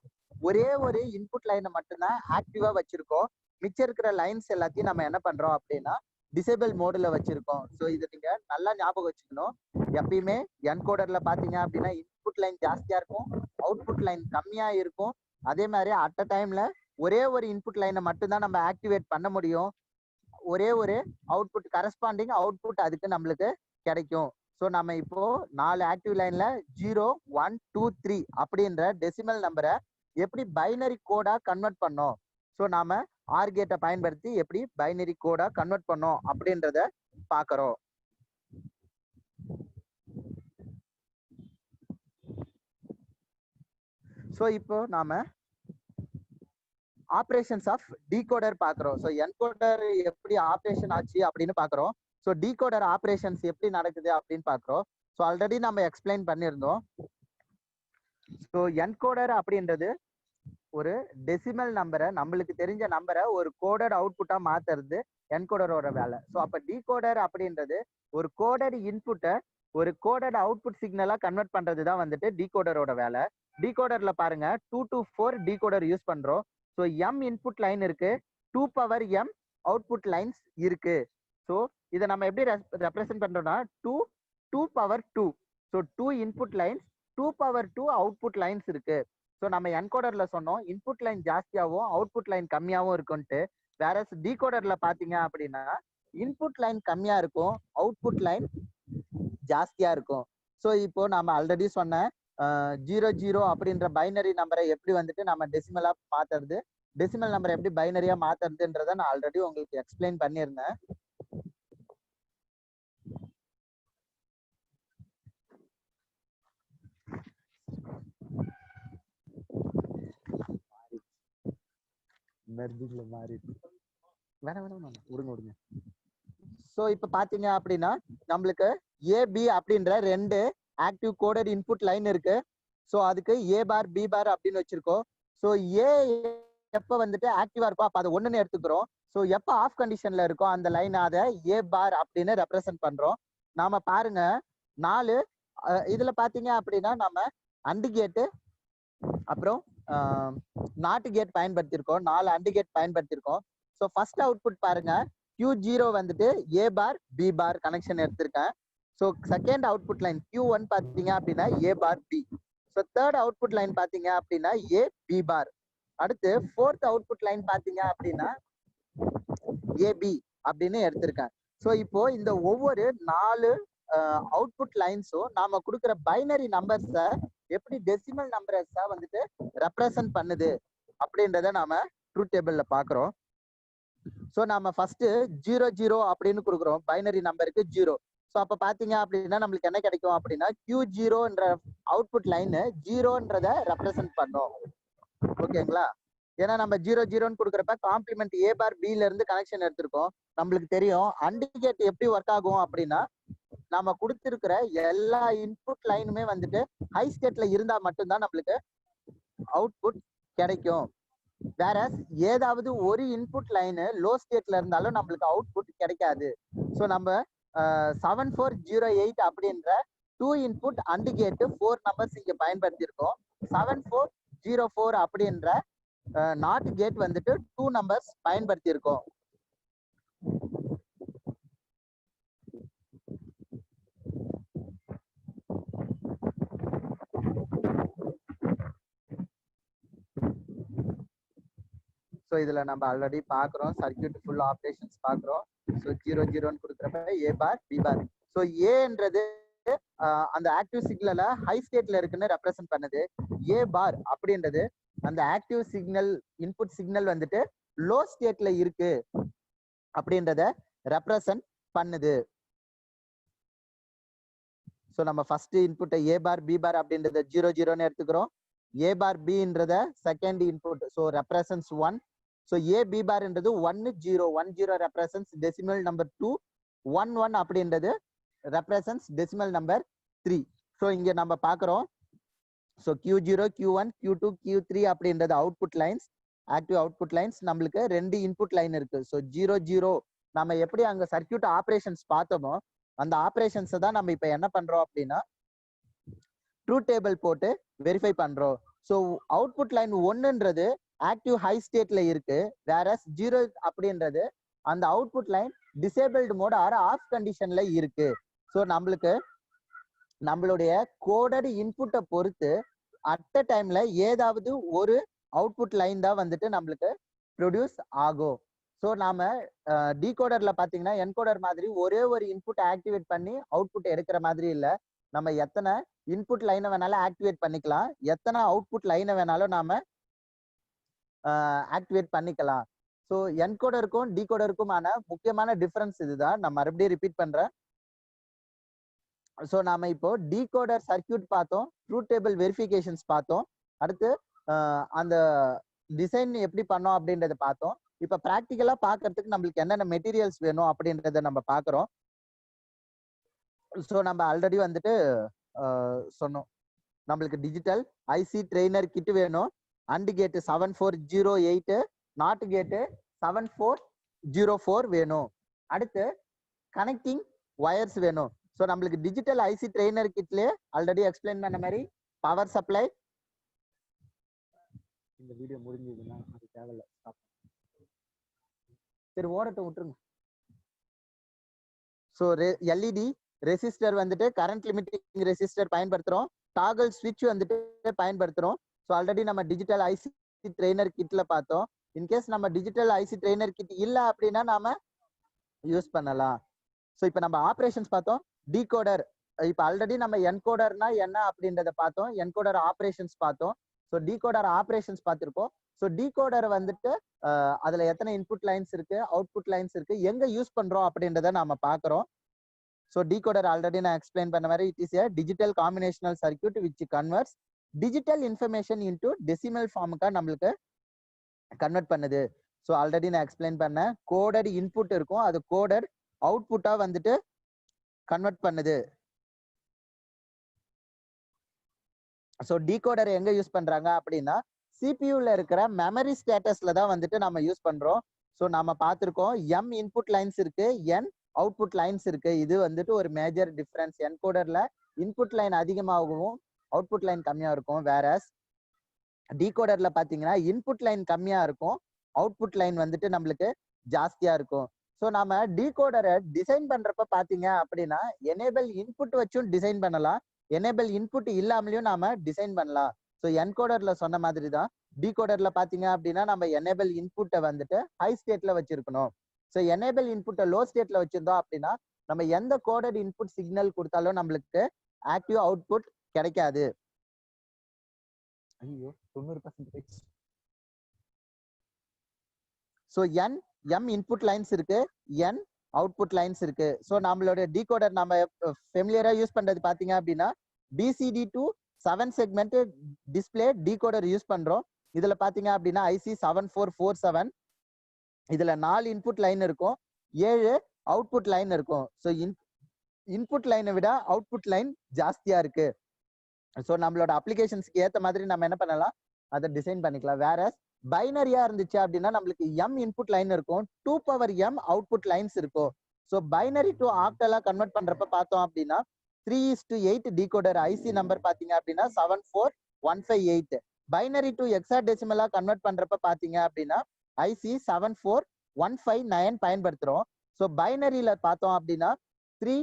ஒரே ஒரு இன்புட் லைனை மட்டும்தான் ஆக்டிவா வச்சிருக்கோம். மிச்சம் இருக்கிற லைன்ஸ் எல்லாத்தையும் நம்ம என்ன பண்றோம் அப்படின்னா டிசேபிள் மோடுல வச்சிருக்கோம். ஸோ இது நீங்க நல்லா ஞாபகம் வச்சுக்கணும். எப்பயுமே என்கோடர்ல பாத்தீங்க அப்படின்னா இன்புட் லைன் ஜாஸ்தியா இருக்கும், அவுட்புட் லைன் கம்மியா இருக்கும். அதே மாதிரி அட் அ டைம்ல ஒரே ஒரு இன்புட் லைனை மட்டும்தான் நம்ம ஆக்டிவேட் பண்ண முடியும். ஒரே ஒரு அவுட்புட் கரஸ்பாண்டிங் அவுட்புட் அதுக்கு நம்மளுக்கு கிடைக்கும். ஸோ நம்ம இப்போ 4 ஆக்டிவ் லைன்ல 0 1 2 3 அப்படின்ற டெசிமல் நம்பரை எப்படி பைனரி கோடா கன்வெர்ட் பண்ணோம். ஸோ நாம ஆர் கேட்டை பயன்படுத்தி எப்படி பைனரி கோடா கன்வெர்ட் பண்ணோம் அப்படின்றத பார்க்கறோம். ஸோ இப்போ நாம ஆப்ரேஷன்ஸ் ஆஃப் டீகோடர் பார்க்குறோம். ஸோ என்கோடர் எப்படி ஆப்ரேஷன் ஆச்சு அப்படின்னு பார்க்குறோம். ஸோ டீகோடர் ஆப்ரேஷன்ஸ் எப்படி நடக்குது அப்படின்னு பார்க்குறோம். ஸோ ஆல்ரெடி நம்ம எக்ஸ்பிளைன் பண்ணியிருந்தோம். ஸோ என்கோடர் அப்படின்றது ஒரு டெசிமல் நம்பரை, நம்மளுக்கு தெரிஞ்ச நம்பரை ஒரு கோடட் அவுட்புட்டா மாத்துறது என்கோடரோட வேலை. ஸோ அப்போ டீகோடர் அப்படின்றது ஒரு கோடட் இன்புட்டை ஒரு கோடட் அவுட்புட் சிக்னலா கன்வெர்ட் பண்றது தான் வந்துட்டு டீகோடரோட வேலை. டீகோடர்ல பாருங்க 2 to 4 டீகோடர் யூஸ் பண்றோம். ஸோ எம் இன்புட் லைன் இருக்கு, 2 power m அவுட்புட் லைன்ஸ் இருக்கு. ஸோ இதை நம்ம எப்படி ரெப்ரசென்ட் பண்றோம்னா 2 power 2. So 2 input lines 2 power 2 output lines இருக்கு. ஸோ நம்ம என்கோடர்ல சொன்னோம் இன்புட் லைன் ஜாஸ்தியாகவும் அவுட்புட் லைன் கம்மியாகவும் இருக்கும்ட்டு. வேற டீகோடர்ல பாத்தீங்க அப்படின்னா இன்புட் லைன் கம்மியா இருக்கும், அவுட்புட் லைன் ஜாஸ்தியா இருக்கும். ஸோ இப்போ நம்ம ஆல்ரெடி சொன்ன 00 அப்படின்ற பைனரி நம்பரை எப்படி வந்துட்டு நம்ம டெசிமலா மாத்துறது, டெசிமல் நம்பரை எப்படி பைனரியா மாத்துறதுன்றத நான் ஆல்ரெடி உங்களுக்கு எக்ஸ்பிளைன் பண்ணியிருந்தேன். விடுங்க. ஸோ இப்போ பாத்தீங்க அப்படின்னா நம்மளுக்கு ஏபி அப்படின்ற 2 ஆக்டிவ் கோடட் இன்புட் லைன் இருக்கு. ஸோ அதுக்கு ஏ பார் பி பார் அப்படின்னு வச்சிருக்கோம். ஸோ ஏ எப்போ வந்துட்டு ஆக்டிவா இருக்கோ அப்போ அதை 1ன்னு எடுத்துக்கிறோம். ஸோ எப்போ ஆஃப் கண்டிஷன்ல இருக்கோ அந்த லைன் அதை ஏ பார் அப்படின்னு ரெப்ரசென்ட் பண்றோம். நாம பாருங்க 4 இதுல பாத்தீங்க அப்படின்னா நம்ம அண்டு கேட்டு அப்புறம் நாட் கேட் பயன்படுத்தியிருக்கோம், 4 அண்டு கேட் பயன்படுத்தியிருக்கோம். ஸோ ஃபர்ஸ்ட் அவுட்புட் பாருங்க Q0 வந்துட்டு A bar B bar connection எடுத்திருக்கேன். So second output line Q1 பாத்தீங்க அப்படின்னா A bar B. So third output line பாத்தீங்க அப்படின்னா ஏ பி பார். அடுத்து ஃபோர்த் அவுட்புட் லைன் பாத்தீங்க அப்படின்னா ஏபி அப்படின்னு எடுத்திருக்கேன். ஸோ இப்போ இந்த ஒவ்வொரு 4 அவுட்புட் லைன்ஸும் நாம கொடுக்குற பைனரி நம்பர்ஸை எப்படி டெசிமல் நம்பர்ஸா வந்துட்டு ரெப்ரசன்ட் பண்ணுது அப்படின்றத நாம ட்ரூத் டேபிள்ல பாக்குறோம். ஸோ நாம ஃபர்ஸ்ட் 00 அப்படின்னு கொடுக்குறோம் பைனரி நம்பருக்கு 0. ஸோ அப்ப பாத்தீங்க அப்படின்னா நம்மளுக்கு என்ன கிடைக்கும் அப்படின்னா Q0ன்ற அவுட்புட் லைன் 0ன்றத ரெப்ரசன்ட் பண்ணோம். ஓகேங்களா? ஏன்னா நம்ம 00ன்னு கொடுக்குறப்ப காம்ப்ளிமெண்ட் ஏ பார் பில இருந்து கனெக்ஷன் எடுத்திருக்கோம். நம்மளுக்கு தெரியும் அண்டு கேட் எப்படி ஒர்க் ஆகும் அப்படின்னா நம்ம கொடுத்திருக்கிற எல்லா இன்புட் லைனுமே வந்துட்டு ஹை ஸ்டேட்ல இருந்தா மட்டும்தான் நம்மளுக்கு அவுட்புட் கிடைக்கும். வேற ஏதாவது ஒரு இன்புட் லைன் லோ ஸ்டேட்ல இருந்தாலும் நம்மளுக்கு அவுட்புட் கிடைக்காது. ஸோ நம்ம 7408 அப்படின்ற 2 இன்புட் அண்டு கேட் 4 நம்பர்ஸ் இங்க பயன்படுத்தியிருக்கோம். 7404 அப்படின்ற நாட் கேட் வந்துட்டு 2 நம்பர்ஸ் பயன்படுத்தியிருக்கோம். ஸோ இதுல நம்ம ஆல்ரெடி பாக்குறோம் சர்க்கியூட் ஃபுல் ஆப்ரேஷன்ஸ் பாக்குறோம். ஸோ 00ன்னு கொடுக்குறப்ப ஏ பார் பி பார். ஸோ ஏன்றது அந்த ஆக்டிவ் சிக்னல ஹை ஸ்டேட்ல இருக்குன்னு ரெப்ரசென்ட் பண்ணுது. ஏ பார் அப்படின்றது அந்த ஆக்டிவ் சிக்னல் இன்புட் சிக்னல் வந்துட்டு லோ ஸ்டேட்ல இருக்கு அப்படின்றத ரெப்ரசென்ட் பண்ணுது. ஸோ நம்ம first input A bar B bar அப்படின்றத 00ன்னு எடுத்துக்கிறோம். ஏ பார் பின்றத second input so represents 1. So A B பார்ன்றது 1 0 1 0 ரெப்ரசன்ஸ் டெசிமல் நம்பர் 2. 1 1 அப்படின்றது ரெப்ரசன்ஸ் டெசிமல் நம்பர் 3. ஸோ இங்க நம்ம பாக்குறோம் so Q0 Q1 Q2 Q3 அப்படின்றது output lines, active output lines. நம்மளுக்கு 2 இன்புட் லைன் இருக்கு. ஸோ 00 நம்ம எப்படி அங்க சர்க்கியூட் ஆப்ரேஷன்ஸ் பார்த்தோமோ அந்த ஆப்ரேஷன்ஸை தான் நம்ம இப்ப என்ன பண்றோம் அப்படின்னா ட்ரூத் டேபிள் போட்டு வெரிஃபை பண்றோம். ஸோ அவுட்புட் லைன் 1ன்றது ஆக்டிவ் ஹை ஸ்டேட்ல இருக்கு. வேற 0 அப்படின்றது அந்த output line disabled mode or off கண்டிஷன்ல இருக்கு. ஸோ நம்மளுடைய கோடட் இன்புட்டை பொறுத்து அட் அ டைம்ல ஏதாவது ஒரு அவுட்புட் லைன் தான் வந்துட்டு நம்மளுக்கு ப்ரொடியூஸ் ஆகும். ஸோ நாம டீகோடர்ல பாத்தீங்கன்னா என்கோடர் மாதிரி ஒரே ஒரு இன்புட் ஆக்டிவேட் பண்ணி அவுட்புட் எடுக்கிற மாதிரி இல்ல. நம்ம எத்தனை இன்புட் லைனை வேணாலும் ஆக்டிவேட் பண்ணிக்கலாம், எத்தனை அவுட்புட் லைனை வேணாலும் நாம ஆக்டிவேட் பண்ணிக்கலாம். ஸோ என்கோடருக்கும் டீகோடருக்குமான முக்கியமான டிஃபரன்ஸ் இதுதான். நான் மறுபடியும் ரிப்பீட் பண்றேன். ஸோ நாம இப்போ டீகோடர் சர்க்கியூட் பார்த்தோம், ட்ரூத் டேபிள் வெரிஃபிகேஷன்ஸ் பார்த்தோம், அடுத்து அந்த டிசைன் எப்படி பண்ணோம் அப்படின்றத பார்த்தோம். இப்ப ப்ராக்டிக்கலா பாக்குறதுக்கு நம்மளுக்கு என்னென்ன மெட்டீரியல்ஸ் வேணும் அப்படின்றத நம்ம பாக்குறோம். ஸோ நம்ம ஆல்ரெடி வந்துட்டு சொன்னோம், நம்மளுக்கு டிஜிட்டல் ஐசி ட்ரெய்னர் கிட் வேணும், அண்ட் கேட்டு 7408, நாட் கேட்டு 7404 வேணும். அடுத்து கனெக்டிங் வயர்ஸ் வேணும். ஸோ நம்மளுக்கு டிஜிட்டல் ஐசி ட்ரெய்னர் கிட்லயே ஆல்ரெடி எக்ஸ்பிளைன் பண்ண மாதிரி பவர் சப்ளை, இந்த வீடியோ முடிஞ்சதுன்னா அது தேவையில்ல, சரி ஓடட்டும் விட்டுருங்க. ஸோ எல்இடி ரெசிஸ்டர் வந்துட்டு கரண்ட் லிமிட்டிங் ரெசிஸ்டர் பயன்படுத்துறோம், டாகல் ஸ்விட்ச் வந்துட்டு பயன்படுத்துறோம். ஸோ ஆல்ரெடி நம்ம டிஜிட்டல் ஐசி ட்ரெய்னர் கிட்ல பார்த்தோம். இன்கேஸ் நம்ம டிஜிட்டல் ஐசி ட்ரெய்னர் கிட் இல்லை அப்படின்னா நாம யூஸ் பண்ணலாம். ஸோ இப்போ நம்ம ஆப்ரேஷன்ஸ் பார்த்தோம். டீகோடர், இப்போ ஆல்ரெடி நம்ம என்கோடர்னா என்ன அப்படின்றத பார்த்தோம், என்கோடர் ஆப்ரேஷன்ஸ் பார்த்தோம். ஸோ டீகோடர் ஆப்ரேஷன்ஸ் பார்த்துருக்கோம். ஸோ டீகோடர் வந்துட்டு அதுல எத்தனை இன்புட் லைன்ஸ் இருக்கு, அவுட்புட் லைன்ஸ் இருக்கு, எங்க யூஸ் பண்றோம் அப்படின்றத நாம பாக்குறோம். ஸோ டீகோடர் ஆல்ரெடி நான் எக்ஸ்பிளைன் பண்ண மாதிரி it is a digital combinational circuit which converts digital information into decimal ஃபார்முக்கா நம்மளுக்கு கன்வெர்ட் பண்ணுது. ஸோ ஆல்ரெடி நான் எக்ஸ்பிளைன் பண்ணேன், கோடட் இன்புட் இருக்கும், அது கோடட் அவுட்புட்டா வந்துட்டு கன்வெர்ட் பண்ணுது. ஸோ டீகோடர் எங்க யூஸ் பண்றாங்க அப்படின்னா சிபியூல இருக்கிற மெமரி ஸ்டேட்டஸ்ல தான் வந்துட்டு நம்ம யூஸ் பண்றோம். ஸோ நம்ம பார்த்துருக்கோம், எம் இன்புட் லைன்ஸ் இருக்கு, என் அவுட்புட் லைன்ஸ் இருக்கு. இது வந்துட்டு ஒரு மேஜர் டிஃபரன்ஸ். என்கோடர்ல இன்புட் லைன் அதிகமாகவும் அவுட்புட் லைன் கம்மியா இருக்கும், வேற டீகோடர்ல பாத்தீங்கன்னா இன்புட் லைன் கம்மியா இருக்கும், அவுட்புட் லைன் வந்துட்டு நம்மளுக்கு ஜாஸ்தியா இருக்கும். ஸோ நாம டீகோடரை டிசைன் பண்றப்ப பாத்தீங்க அப்படின்னா எனேபிள் இன்புட் வச்சும் டிசைன் பண்ணலாம், எனேபிள் இன்புட் இல்லாமலையும் நாம டிசைன் பண்ணலாம். ஸோ என்கோடர்ல சொன்ன மாதிரி தான் டீகோடர்ல பாத்தீங்க அப்படின்னா நம்ம எனேபிள் இன்புட்டை வந்துட்டு ஹை ஸ்டேட்ல வச்சிருக்கணும். ஸோ எனேபிள் இன்புட்டை லோ ஸ்டேட்ல வச்சிருந்தோம் அப்படின்னா நம்ம எந்த கோடட் இன்புட் சிக்னல் கொடுத்தாலும் நம்மளுக்கு ஆக்டிவ் அவுட்புட் கிடைக்காது. ஐயோ 90%. ஸோ எம் இன்புட் லைன்ஸ் இருக்கு, என் அவுட்புட் லைன்ஸ் இருக்கு. ஸோ நம்மளோட டீகோடர் நம்ம ஃபெமிலியரா யூஸ் பண்றது பாத்தீங்க அப்படின்னா BCD to 7 segment display decoder use பண்றோம். இதுல பாத்தீங்க அப்படின்னா IC 7447, இதுல 4 இன்புட் லைன் இருக்கும், 7 அவுட்புட் லைன் இருக்கும். ஸோ இன்புட் லைனை விட அவுட்புட் லைன் ஜாஸ்தியா இருக்கு. ஸோ நம்மளோட அப்ளிகேஷன்ஸ்க்கு ஏற்ற மாதிரி நம்ம என்ன பண்ணலாம், அதை டிசைன் பண்ணிக்கலாம். வேற பைனரியா இருந்துச்சு அப்படின்னா நம்மளுக்கு எம் இன்புட் லைன் இருக்கும், 2 பவர் எம் அவுட்புட் லைன்ஸ் இருக்கும். ஸோ பைனரி டு ஆக்டலா கன்வெர்ட் பண்றப்ப பார்த்தோம் அப்படின்னா 3:8 டீகோடர் ஐசி நம்பர் பாத்தீங்க அப்படின்னா 74158. பைனரி டு ஹெக்ஸாடெசிமலா கன்வெர்ட் பண்றப்ப பாத்தீங்க அப்படின்னா ஐசி 74159 பயன்படுத்துறோம். ஸோ பைனரியில பார்த்தோம் அப்படின்னா 3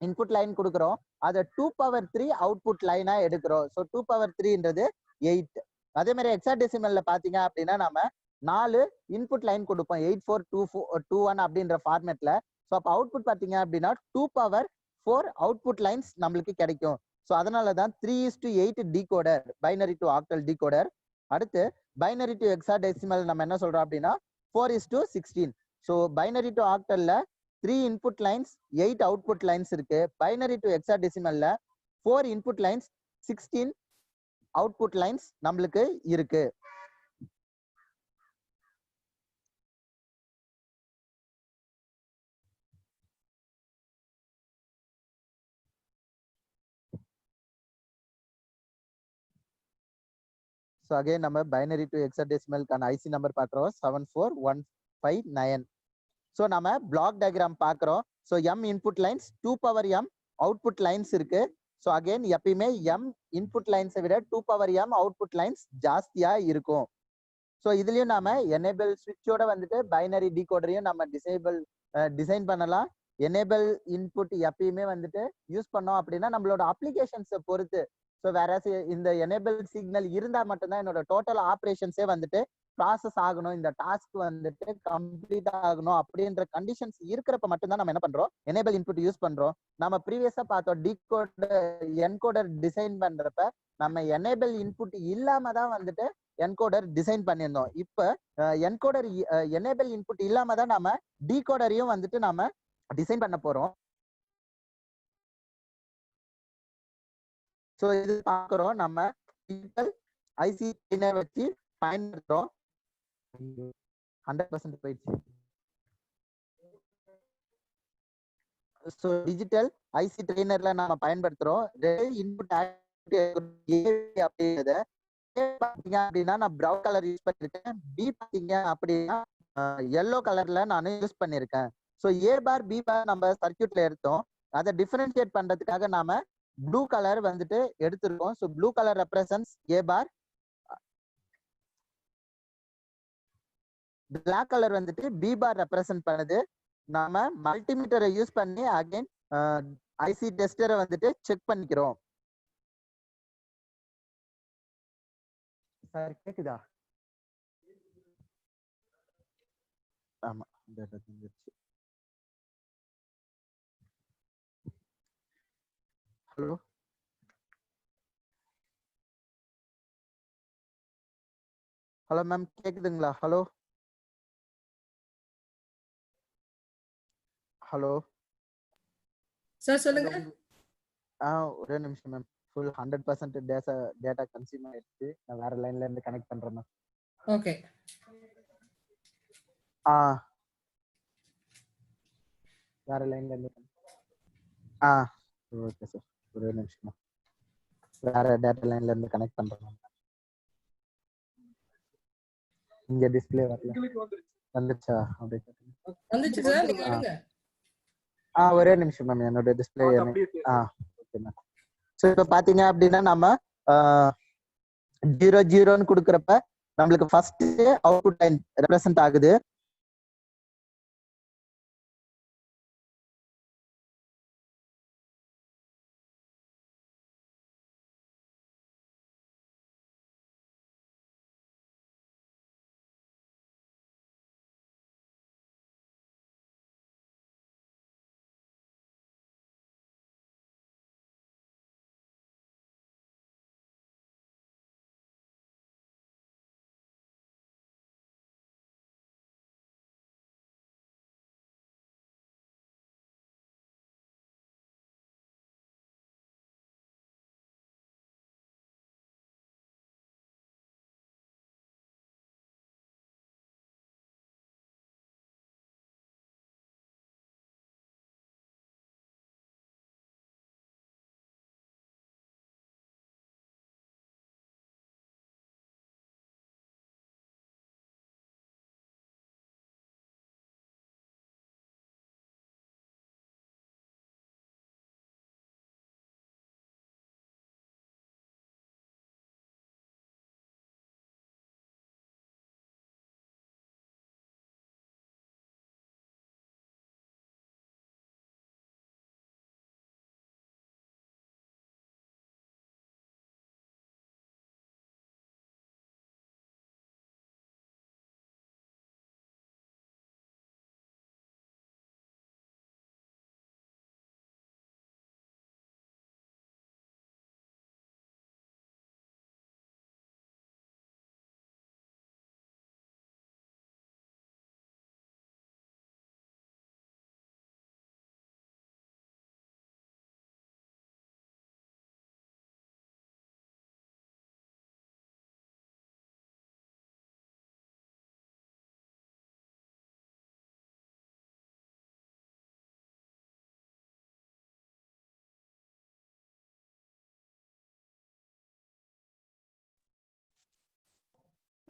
இன்புட் லைன் கொடுக்குறோம், அதை 2 பவர் 3 அவுட்புட் லைனா எடுக்கிறோம். ஸோ 2 பவர் 3ன்றது 8. அதே மாதிரி ஹெக்ஸாடெசிமல்ல பாத்தீங்க அப்படின்னா நம்ம 4 இன்புட் லைன் கொடுப்போம், 8421 அப்படின்ற ஃபார்மேட்ல. ஸோ அப்போ அவுட்புட் பாத்தீங்க அப்படின்னா 2 பவர் 4 அவுட்புட் லைன்ஸ் நம்மளுக்கு கிடைக்கும். ஸோ அதனால தான் 3:8 decoder, binary to octal decoder. அடுத்து பைனரி டு ஹெக்ஸாடெசிமல் நம்ம என்ன சொல்றோம் அப்படின்னா 4:16. ஸோ பைனரி டு ஆக்டல்ல 3 இன்புட் லைன்ஸ் 8 அவுட்புட் லைன்ஸ் இருக்கு. பைனரி டு ஹெக்ஸாடெசிமல்ல 4 இன்புட் லைன்ஸ் 16 அவுட்புட் லைன்ஸ் நம்மளுக்கு இருக்கு. ஸோ அகைன் நம்ம பைனரி டு ஹெக்ஸாடெசிமல்கான ஐசி நம்பர் பார்க்குறோம் 74159. ஸோ நம்ம பிளாக் டயக்ராம் பார்க்குறோம். So M input lines 2 power M output lines இருக்கு. ஸோ அகைன் எப்பயுமே எம் இன்புட் லைன்ஸை விட 2 பவர் எம் அவுட்புட் லைன்ஸ் ஜாஸ்தியா இருக்கும். ஸோ இதுலயும் நாம எனேபிள் ஸ்விட்சோட வந்துட்டு பைனரி டீகோடரையும் நம்ம டிசைன் பண்ணலாம். எனேபிள் இன்புட் எப்பயுமே வந்துட்டு யூஸ் பண்ணோம் அப்படின்னா நம்மளோட அப்ளிகேஷன்ஸை பொறுத்து. ஸோ வேற இந்த எனேபிள் சிக்னல் இருந்தா மட்டும்தான் என்னோட டோட்டல் ஆப்ரேஷன்ஸே வந்துட்டு ப்ராசஸ் ஆகணும், இந்த டாஸ்க் வந்துட்டு கம்ப்ளீட் ஆகணும் அப்படின்ற கண்டிஷன்ஸ் இருக்கிறப்ப மட்டும்தான் நம்ம என்ன பண்றோம், எனேபிள் இன்புட் யூஸ் பண்றோம். நம்ம ப்ரீவியஸா பார்த்தோம் டிகோடர் என்கோடர் டிசைன் பண்றப்ப நம்ம எனேபிள் இன்புட் இல்லாம தான் வந்துட்டு என்கோடர் டிசைன் பண்ணியிருந்தோம். இப்ப என்கோடர் எனேபிள் இன்புட் இல்லாம தான் நம்ம டிகோடரையும் வந்துட்டு நாம டிசைன் பண்ண போறோம். சோ இது பாக்குறோம் நம்ம டிஜிட்டல் ஐசி ட்ரெய்னர் வச்சு பயன்படுத்துறோம். 100% போயிடுச்சு. சோ டிஜிட்டல் ஐசி ட்ரெய்னர்ல நாம பயன்படுத்துறோம். இன்புட் அப்படிங்கறத பாத்தீங்க அப்படின்னா நான் பிரவுன் கலர் யூஸ் பண்ணிருக்கேன். பி பாத்தீங்க அப்படின்னா yellow கலர்ல நான் யூஸ் பண்ணிருக்கேன். சோ ஏ பார் பி பார் நம்ம சர்க்யூட்ல எடுத்தோம். அதை டிஃபரன்ஷியேட் பண்றதுக்காக நாம ப்ளூ கலர் வந்துட்டு எடுத்திருக்கோம். சோ ப்ளூ கலர் ரெப்ரசன்ட்ஸ் ஏ பார், பிளாக் கலர் வந்துட்டு பி பார் ரெப்ரசன்ட் பண்ணுது. நாம மல்டிமீட்டரை யூஸ் பண்ணி அகைன் ஐசி டெஸ்டரை வந்துட்டு செக் பண்ணிக்கிறோம். சார் கேக்குதா? ஆமா, ஹலோ ஹலோ மேம் கேக்குதுங்களா? ஹலோ ஹலோ சார் சொல்லுங்க. ஒரே நிமிஷம் மேம். ஃபுல் 100% டேட்டா கன்சியூம் ஆயிடுச்சு. நான் வேற லைன்ல இருந்து கனெக்ட் பண்றேன் மேம். ஓகே. வேற லைன்ல இருந்து ஓகே சார், ஒரே நிமிஷம். வேற டேட்டா லைன்ல இருந்து கனெக்ட் பண்றேன் மேம். இங்க டிஸ்ப்ளே வரல. வந்துச்சா? அப்படியே வந்துச்சு சார், நீங்க எடுங்க. ஒரே நிமிஷம் மேம். என்னோட டிஸ்ப்ளே ஓகே மேம். சோ இப்ப பாத்தீங்க அப்படின்னா நம்ம 0 0ன்னு கொடுக்கறப்ப நம்மளுக்கு ஃபர்ஸ்ட் அவுட்புட் லைன் ரெப்ரசன்ட் ஆகுது.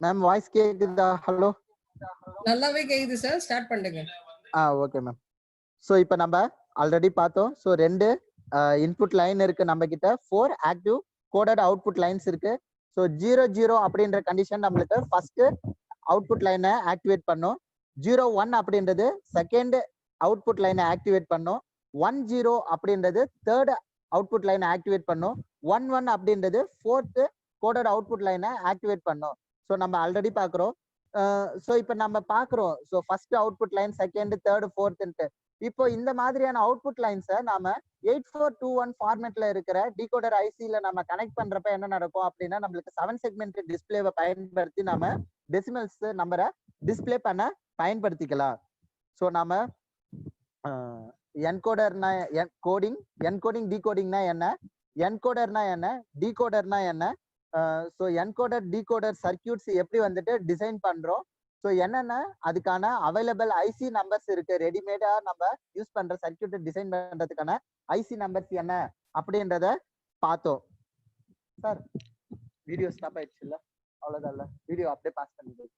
மேம் வாய்ஸ் கேக்குதா? ஹலோ நல்லாவே கேக்குது சார், ஸ்டார்ட் பண்ணுங்க. Okay ma'am. சோ இப்போ நம்ம ஆல்ரெடி பார்த்தோம். சோ ரெண்டு இன்புட் லைன் இருக்கு நம்ம கிட்ட, 4 ஆக்டிவ் கோடட் அவுட்புட் லைன்ஸ் இருக்கு. சோ 0 0 அப்படின்ற கண்டிஷன் நம்மளுக்கு ஃபர்ஸ்ட் அவுட்புட் லைனை ஆக்டிவேட் பண்ணும். 0 1 அப்படின்றது செகண்ட் அவுட்புட் லைனை ஆக்டிவேட் பண்ணும். 1 0 அப்படின்றது தேர்ட் அவுட்புட் லைனை ஆக்டிவேட் பண்ணும். 1 1 அப்படின்றது ஃபோர்த் கோடட் அவுட்புட் லைனை ஆக்டிவேட் பண்ணும். ஸோ நம்ம ஆல்ரெடி பார்க்குறோம் சோ இப்ப நம்ம பாக்குறோம். So first output line, second, third, ஃபோர்த்ன்ட்டு. இப்போ இந்த மாதிரியான அவுட்புட் லைன்ஸை நாம 8421 ஃபார்மேட்ல இருக்கிற டிகோடர் ஐசில நம்ம கனெக்ட் பண்றப்ப என்ன நடக்கும் அப்படின்னா, நம்மளுக்கு 7 செக்மெண்ட் டிஸ்பிளேவை பயன்படுத்தி நாம டெசிமல்ஸ் நம்பரை டிஸ்பிளே பண்ண பயன்படுத்திக்கலாம். ஸோ நாம என்கோடர்னா கோடிங், என்கோடிங் டிகோடிங்னா என்ன, என்கோடர்னா என்ன, டிகோடர்னா என்ன, ஸோ என்கோடர் டிகோடர் சர்க்கியூட்ஸ் எப்படி வந்துட்டு டிசைன் பண்றோம், ஸோ என்னென்ன அதுக்கான அவைலபிள் ஐசி நம்பர்ஸ் இருக்கு, ரெடிமேடா நம்ம யூஸ் பண்ற சர்க்கியூட் டிசைன் பண்றதுக்கான ஐசி நம்பர்ஸ் என்ன அப்படின்றத பார்த்தோம். சார் வீடியோ ஸ்டாப் ஆயிடுச்சு இல்ல, அவ்வளவுதான் இல்ல, வீடியோ அப்படியே பாஸ் பண்ணிடுங்க.